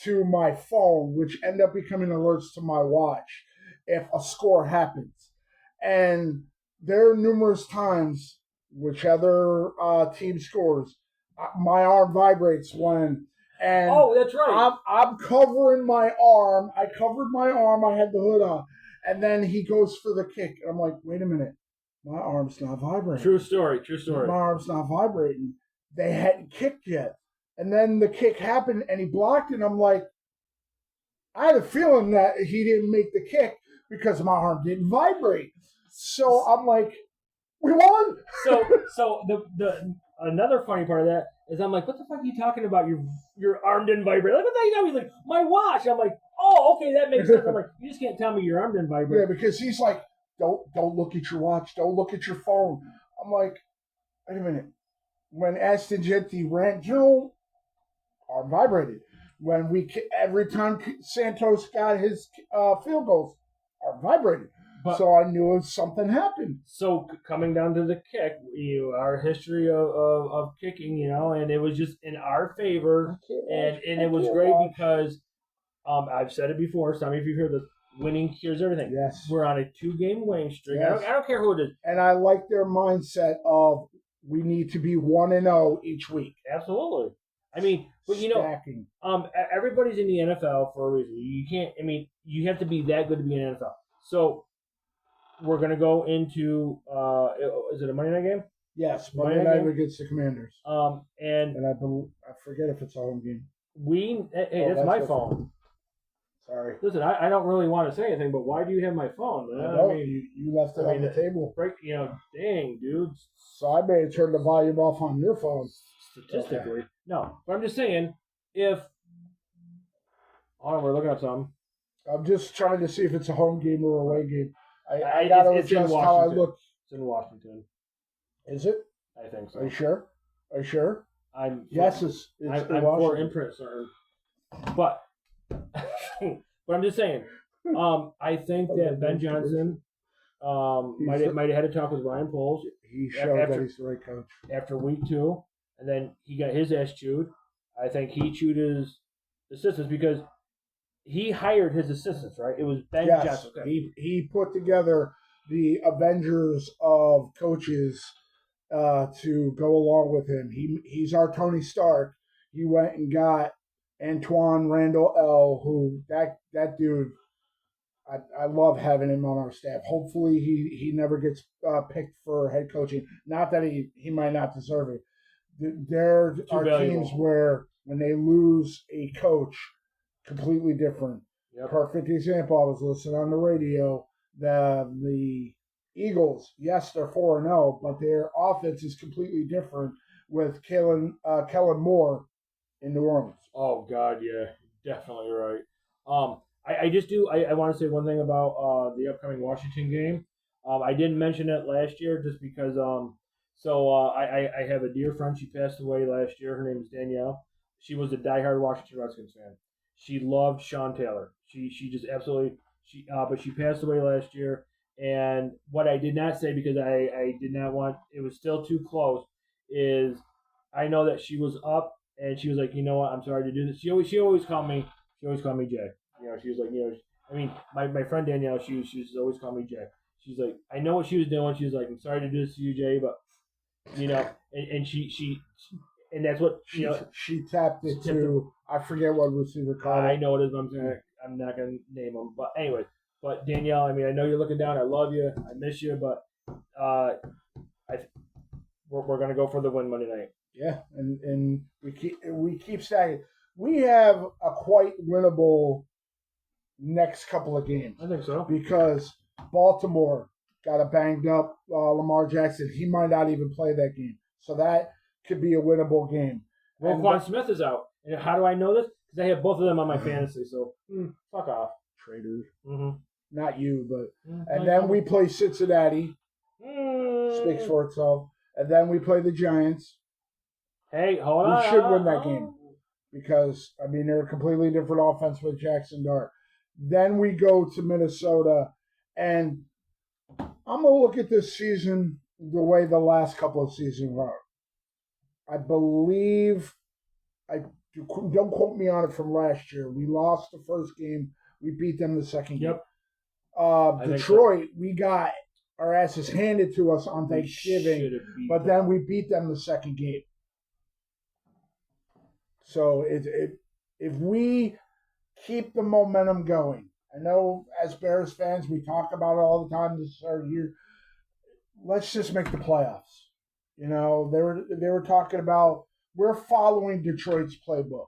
B: to my phone, which end up becoming alerts to my watch if a score happens. And there are numerous times, whichever team scores, my arm vibrates when. And
A: that's right.
B: I'm covering my arm. I covered my arm. I had the hood on. And then he goes for the kick. And I'm like, wait a minute. My arm's not vibrating.
A: True story.
B: My arm's not vibrating. They hadn't kicked yet. And then the kick happened and he blocked it. And I'm like, I had a feeling that he didn't make the kick because my arm didn't vibrate. So I'm like, we won.
A: So the another funny part of that is I'm like, what the fuck are you talking about? Your arm didn't vibrate. Like, what the hell? He's like, my watch. I'm like, oh, okay, that makes sense. I'm like, you just can't tell me your arm didn't vibrate.
B: Yeah, because he's like, don't look at your watch. Don't look at your phone. I'm like, wait a minute. When Aston Genty ran, arm vibrated. When every time Santos got his field goals, arm vibrated. So I knew something happened.
A: So coming down to the kick, our history of kicking, and it was just in our favor, and it was great because I've said it before. Some of you hear the winning cures everything.
B: Yes,
A: we're on a 2-game winning streak.
B: Yes.
A: I don't care who it is.
B: And I like their mindset of we need to be 1-0 each week.
A: Absolutely. I mean, but
B: Stacking.
A: Everybody's in the NFL for a reason. You can't. I mean, you have to be that good to be in the NFL. So. We're going to go into, is it a Monday night game?
B: Yes, Monday night against the Commanders.
A: And
B: I forget if it's a home game.
A: That's my phone.
B: Sorry.
A: Listen, I don't really want to say anything, but why do you have my phone?
B: You left it on the table.
A: Dang, dude.
B: So I may have turned the volume off on your phone.
A: Statistically. Okay. No, but I'm just saying, hold on, we're looking up something.
B: I'm just trying to see if it's a home game or a away game. I got to adjust how I look.
A: It's in Washington.
B: Is it?
A: I think so.
B: Are you sure? Are you sure?
A: Yes,
B: it's
A: I'm for imprint, sir. But I'm just saying. I think that Ben Johnson might have had a talk with Ryan Poles.
B: He showed that he's the right coach
A: after week 2, and then he got his ass chewed. I think he chewed his assistants because he hired his assistants, right? It was Ben Johnson.
B: He put together the Avengers of coaches to go along with him. He's our Tony Stark. He went and got Antoine Randall L., who that dude, I love having him on our staff. Hopefully he never gets picked for head coaching. Not that he might not deserve it. There are teams where when they lose a coach, completely different. Yep. Perfect example. I was listening on the radio. The Eagles, yes, they're 4-0, but their offense is completely different with Kellen Moore in New Orleans.
A: Oh God, yeah, definitely right. I want to say one thing about the upcoming Washington game. I didn't mention it last year just because I have a dear friend. She passed away last year. Her name is Danielle. She was a diehard Washington Redskins fan. She loved Sean Taylor. She just absolutely but she passed away last year. And what I did not say, because I did not want, it was still too close, is I know that she was up and she was like, you know what, I'm sorry to do this. She always called me Jay. You know, she was like, you know, I mean, my friend Danielle, she always called me Jay. She's like, I know what she was doing. She was like, I'm sorry to do this to you, Jay, but you know, and she and that's what
B: she tapped it to. I forget what receiver called.
A: I know it is, but I'm not gonna name them. But anyway, but Danielle, I mean, I know you're looking down. I love you. I miss you, but we're gonna go for the win Monday night.
B: Yeah, and we keep saying we have a quite winnable next couple of games.
A: I think so,
B: because Baltimore got a banged up Lamar Jackson. He might not even play that game, so that could be a winnable game.
A: Well, Quan Smith is out, and how do I know this? Because I have both of them on my fantasy. So fuck off,
B: traitors.
A: Mm-hmm.
B: Not you, but and then we play Cincinnati. Speaks for itself. And then we play the Giants.
A: Hey, hold on.
B: We should win that game because I mean they're a completely different offense with Jackson Dart. Then we go to Minnesota, and I'm gonna look at this season the way the last couple of seasons were. I believe, don't quote me on it from last year. We lost the first game. We beat them the second game. Detroit, we got our asses handed to us on Thanksgiving, but then we beat them the second game. So if we keep the momentum going, I know as Bears fans we talk about it all the time this year. Let's just make the playoffs. You know, they were talking about we're following Detroit's playbook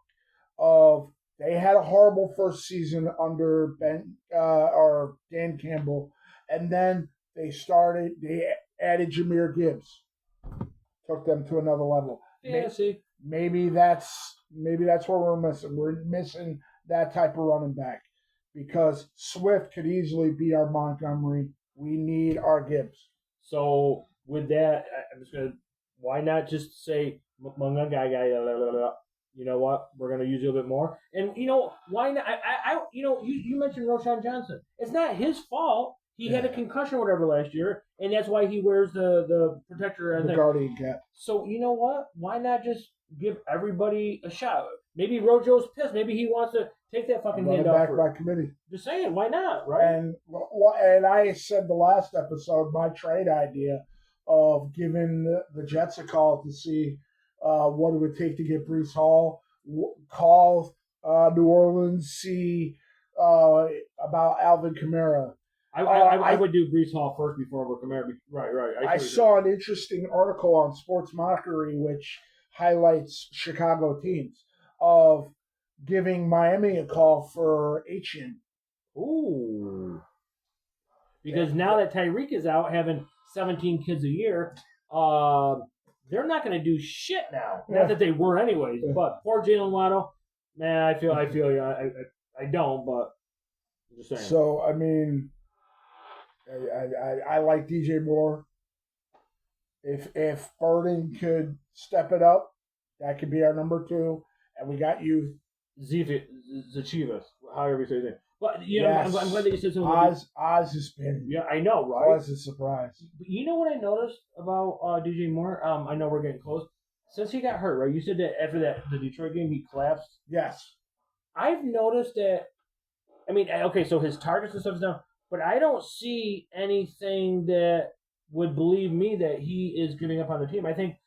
B: of they had a horrible first season under Dan Campbell, and then they added Jahmyr Gibbs, took them to another level.
A: Yeah,
B: maybe that's what we're missing. We're missing that type of running back because Swift could easily be our Montgomery. We need our Gibbs.
A: So with that, I'm just gonna. Why not just say Montgomery? You know what? We're gonna use it a bit more. And you know why not? You mentioned Roshan Johnson. It's not his fault. He had a concussion or whatever last year, and that's why he wears the protector and
B: the guardian cap.
A: So you know what? Why not just give everybody a shot? Maybe Rojo's pissed. Maybe he wants to take that fucking hand off.
B: Back by committee.
A: Just saying, why not? Right?
B: And I said the last episode my trade idea of giving the Jets a call to see what it would take to get Breece Hall, call New Orleans, see about Alvin Kamara.
A: I would do Breece Hall first before Kamara. Right.
B: I saw an interesting article on Sports Mockery which highlights Chicago teams of giving Miami a call for Etienne.
A: Ooh. Because now that Tyreek is out having 17 kids a year, they're not going to do shit now. Not that they were anyways, but poor Jalen Waddle, man, I feel you. I don't, but I'm just saying.
B: So, I mean, I like DJ Moore. If Burden could step it up, that could be our number 2. And we got you.
A: Zachivas, however you say his name. But
B: Yes.
A: I'm glad that you said something.
B: Oz has been.
A: Yeah, I know, right?
B: Oz is a surprise.
A: But you know what I noticed about DJ Moore? I know we're getting close. Since he got hurt, right? You said that after the Detroit game he collapsed.
B: Yes.
A: I've noticed that. I mean, okay, so his targets and stuff is down, but I don't see anything that would believe me that he is giving up on the team. I think.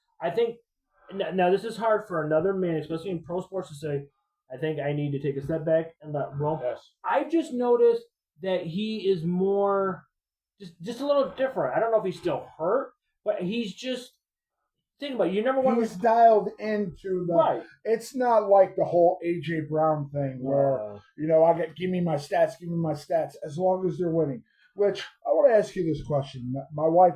A: Now this is hard for another man, especially in pro sports, to say. I think I need to take a step back and let roam.
B: Yes.
A: I've just noticed that he is more, just a little different. I don't know if he's still hurt, but he's just. Think about it. You never want.
B: He's dialed into the.
A: Right.
B: It's not like the whole AJ Brown thing where give me my stats as long as they're winning. Which I want to ask you this question. My wife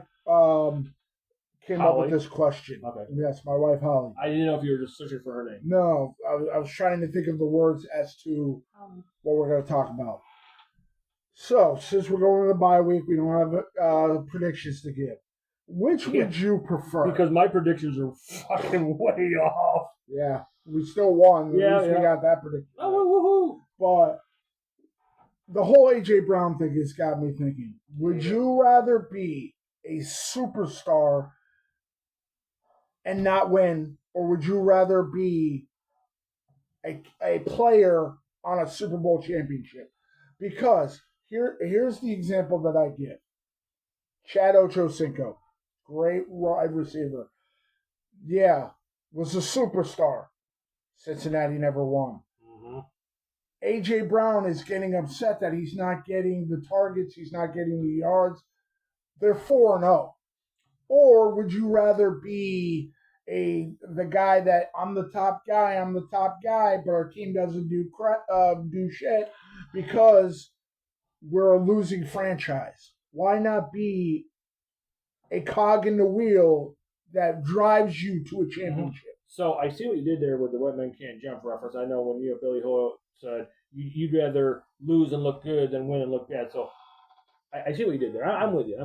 B: came up with this question.
A: Okay.
B: Yes, my wife Holly.
A: I didn't know if you were just searching for her name.
B: No, I was trying to think of the words as to what we're going to talk about. So, since we're going to the bye week, we don't have predictions to give. Which would you prefer?
A: Because my predictions are fucking way off.
B: Yeah, we still won. At least we got that prediction.
A: Oh, woohoo!
B: But the whole AJ Brown thing has got me thinking. Would you rather be a superstar and not win, or would you rather be a player on a Super Bowl championship? Because here's the example that I give. Chad Ochocinco, great wide receiver. Yeah, was a superstar. Cincinnati never won.
A: Mm-hmm.
B: AJ Brown is getting upset that he's not getting the targets, he's not getting the yards. They're 4-0. Or would you rather be the guy that I'm the top guy, but our team doesn't do shit because we're a losing franchise? Why not be a cog in the wheel that drives you to a championship?
A: So I see what you did there with the White Men Can't Jump reference. I know when Billy Hoyle said you'd rather lose and look good than win and look bad. So I see what you did there. I'm with you.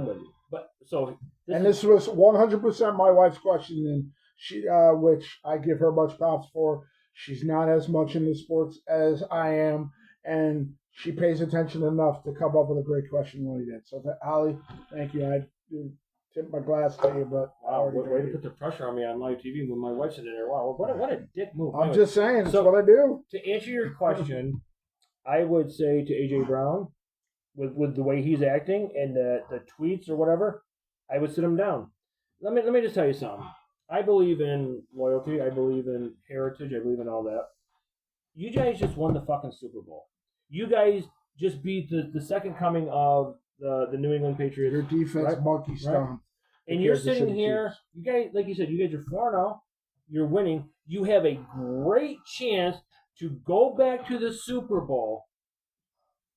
A: But so
B: this was 100% my wife's question, and she, which I give her much props for. She's not as much into sports as I am, and she pays attention enough to come up with a great question when he did. So, Holly, thank you. I tip my glass to you, but
A: way to put the pressure on me on live TV when my wife's sitting there. Wow, what a dick move.
B: I'm just saying, that's what I do.
A: To answer your question, I would say to AJ Brown, with the way he's acting and the tweets or whatever, I would sit him down. Let me just tell you something. I believe in loyalty. I believe in heritage. I believe in all that. You guys just won the fucking Super Bowl. You guys just beat the second coming of the New England Patriots.
B: Your defense monkey stomped.
A: Right? And you're sitting here, you guys, like you said, you guys are 4-0. You're winning. You have a great chance to go back to the Super Bowl.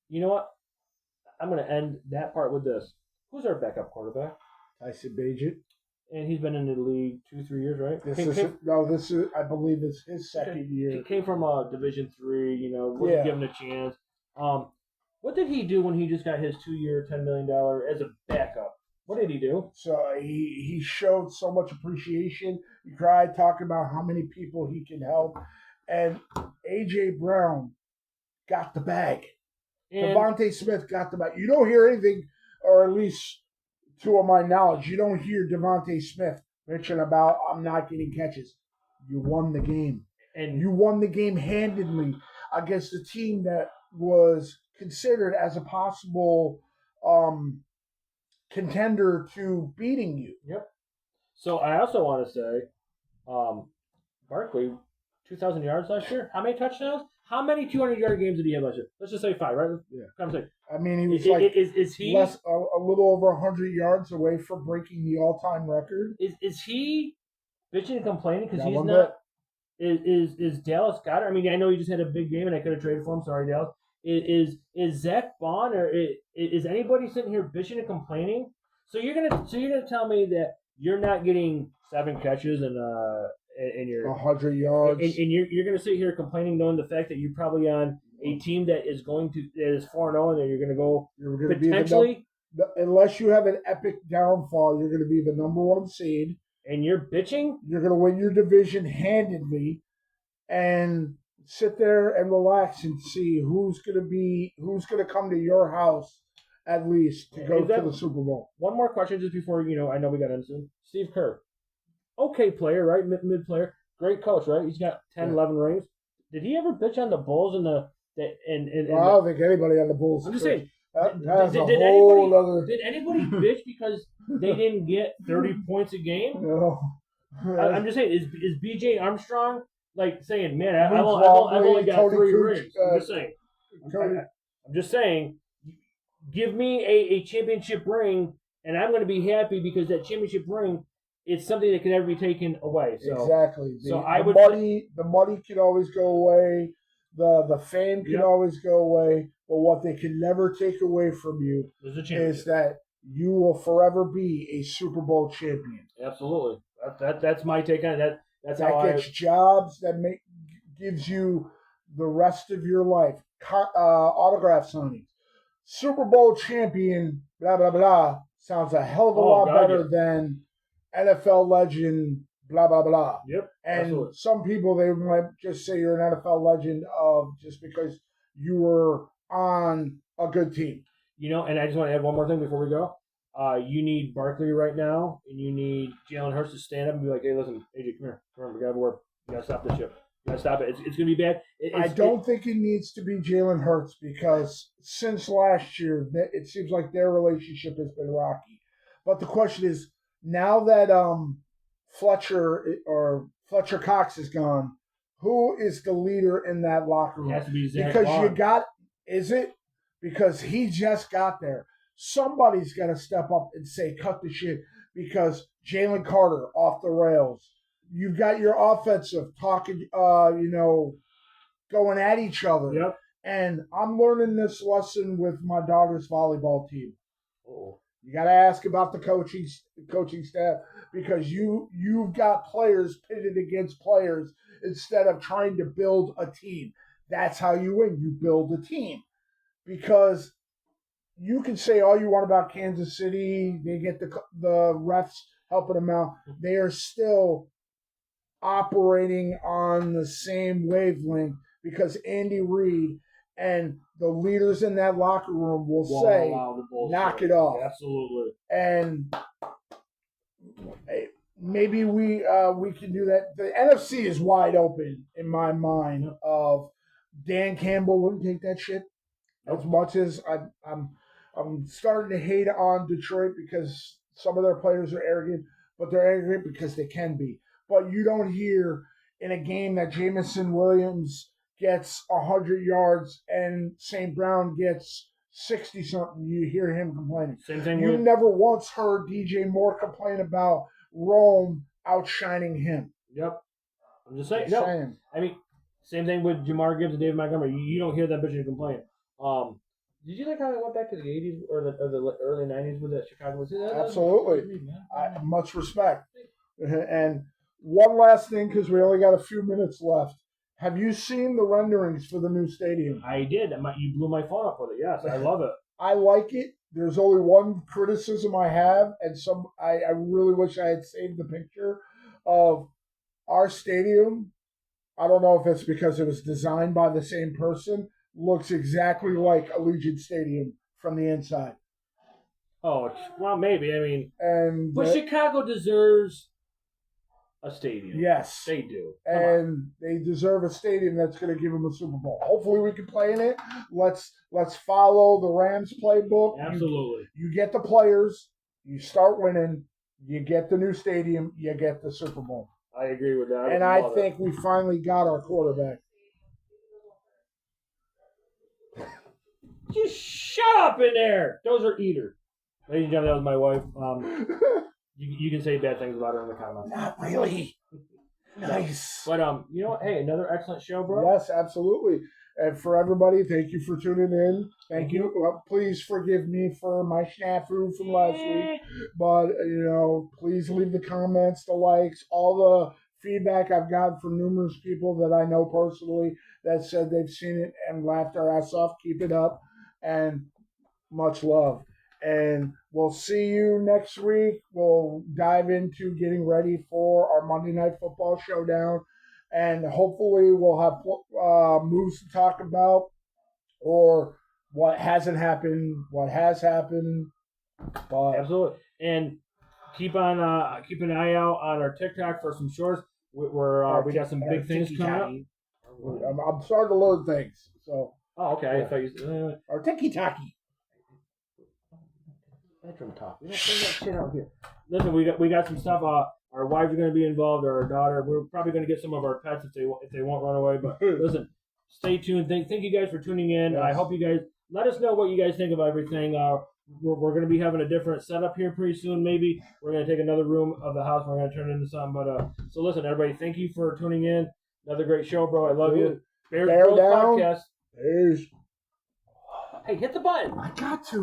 A: You know what? I'm going to end that part with this. Who's our backup quarterback?
B: Tyson Bagent.
A: And he's been in the league 2-3 years, right?
B: This is I believe it's his second year.
A: He came from Division III, wasn't given a chance. What did he do when he just got his 2-year, $10 million as a backup? What did he do?
B: So he showed so much appreciation. He cried talking about how many people he can help. And A.J. Brown got the bag. And Devontae Smith got the bag. You don't hear anything, or at least to my knowledge, you don't hear Devontae Smith mention about, I'm not getting catches. You won the game. And you won the game handedly against a team that was considered as a possible contender to beating you.
A: Yep. So I also want to say, Barkley, 2,000 yards last year. How many touchdowns? How many 200-yard games did he have last year? Let's just say 5, right?
B: Yeah. I mean, he was
A: is he
B: a little over 100 yards away from breaking the all-time record.
A: Is he bitching and complaining because he's not? Is Dallas Goedert? I mean, I know he just had a big game and I could have traded for him. Sorry, Dallas. Is Zach Bond or is anybody sitting here bitching and complaining? So you're gonna tell me that you're not getting 7 catches and you're
B: 100 yards,
A: and you're gonna sit here complaining, knowing the fact that you're probably on a team that is 4-0 and that you're gonna potentially
B: unless you have an epic downfall, you're going to be the number 1 seed.
A: And you're bitching?
B: You're going to win your division handedly and sit there and relax and see who's going to come to your house at least to go to the Super Bowl.
A: One more question just before, I know we got into Steve Kerr. Okay player, right? Mid player. Great coach, right? He's got 10, 11 rings. Did he ever bitch on the Bulls and the I
B: don't think anybody on the Bulls.
A: I'm just saying.
B: Did
A: anybody bitch because they didn't get 30 points a game?
B: No.
A: I'm just saying, is BJ Armstrong saying, man, I've only got 3 rings? I'm just saying. I'm just saying, give me a championship ring, and I'm going to be happy because that championship ring is something that can never be taken away. So,
B: exactly.
A: The
B: money can always go away. The fame can always go away. But what they can never take away from you is that you will forever be a Super Bowl champion.
A: Absolutely. That's my take on it. That
B: gets jobs. That gives you the rest of your life. Autograph signings. Super Bowl champion, blah, blah, blah, sounds a hell of a lot better than NFL legend, blah, blah, blah.
A: Yep.
B: And
A: absolutely.
B: Some people, they might just say you're an NFL legend just because you were on a good team.
A: And I just want to add one more thing before we go. You need Barkley right now, and you need Jalen Hurts to stand up and be like, hey, listen, AJ, come here. We got to work. You got to stop this shit. You got to stop it. It's going to be bad.
B: I don't think it needs to be Jalen Hurts because since last year, it seems like their relationship has been rocky. But the question is, now that Fletcher Cox is gone, who is the leader in that locker room?
A: It has to be Zach
B: because
A: Long.
B: Is it? Because he just got there. Somebody's got to step up and say, cut the shit, because Jalen Carter off the rails. You've got your offensive talking, going at each other.
A: Yep.
B: And I'm learning this lesson with my daughter's volleyball team.
A: Oh.
B: You got to ask about the coaching staff, because you've got players pitted against players instead of trying to build a team. That's how you win. You build a team. Because you can say all you want about Kansas City. They get the refs helping them out. They are still operating on the same wavelength because Andy Reid and the leaders in that locker room will say, knock it off.
A: Absolutely.
B: And maybe we can do that. The NFC is wide open in my mind. Of Dan Campbell wouldn't take that shit. As much as I'm starting to hate on Detroit because some of their players are arrogant, but they're arrogant because they can be. But you don't hear in a game that Jameson Williams gets 100 yards and St. Brown gets 60-something, you hear him complaining.
A: Same thing.
B: You never once heard DJ Moore complain about Rome outshining him.
A: Yep. I'm just saying. I mean, same thing with Jamar Gibbs and David Montgomery. You don't hear that bitch complain. Did you like how it went back to the 80s or the early 90s with that Chicago?
B: Absolutely. Much respect. And one last thing, because we only got a few minutes left. Have you seen the renderings for the new stadium?
A: I did. You blew my phone up with it. Yes, I love it.
B: I like it. There's only one criticism I have, and I really wish I had saved the picture of our stadium. I don't know if it's because it was designed by the same person. Looks exactly like Allegiant Stadium from the inside.
A: Oh, well, maybe. I mean, but Chicago deserves a stadium.
B: Yes.
A: They do.
B: And they deserve a stadium that's going to give them a Super Bowl. Hopefully we can play in it. Let's follow the Rams playbook.
A: Absolutely.
B: You get the players, you start winning, you get the new stadium, you get the Super Bowl.
A: I agree with that.
B: And I think we finally got our quarterback.
A: Just shut up in there. Those are eaters. Ladies and gentlemen, that was my wife. You can say bad things about her in the comments.
B: Not really. Nice.
A: But you know what? Hey, another excellent show, bro.
B: Yes, absolutely. And for everybody, thank you for tuning in. Thank you. Well, please forgive me for my snafu from last week. But, please leave the comments, the likes, all the feedback I've gotten from numerous people that I know personally that said they've seen it and laughed their ass off. Keep it up. And much love. And we'll see you next week. We'll dive into getting ready for our Monday Night Football showdown. And hopefully we'll have moves to talk about or what hasn't happened, what has happened. But
A: Absolutely. And keep an eye out on our TikTok for some shorts. We got some big things coming up.
B: I'm starting to load things. So.
A: Oh, okay.
B: Yeah.
A: I thought you.
B: Or tiki-taki.
A: Bedroom talk. We don't bring that shit out here. Listen, we got some stuff. Our wives are going to be involved, or our daughter. We're probably going to get some of our pets if they won't run away. But listen, stay tuned. Thank you guys for tuning in. Yes. I hope you guys let us know what you guys think of everything. We're going to be having a different setup here pretty soon. Maybe we're going to take another room of the house. We're going to turn it into something. But so listen, everybody. Thank you for tuning in. Another great show, bro. I love you. Bears Broz Podcast.
B: Peace.
A: Hey, hit the button.
B: I got to.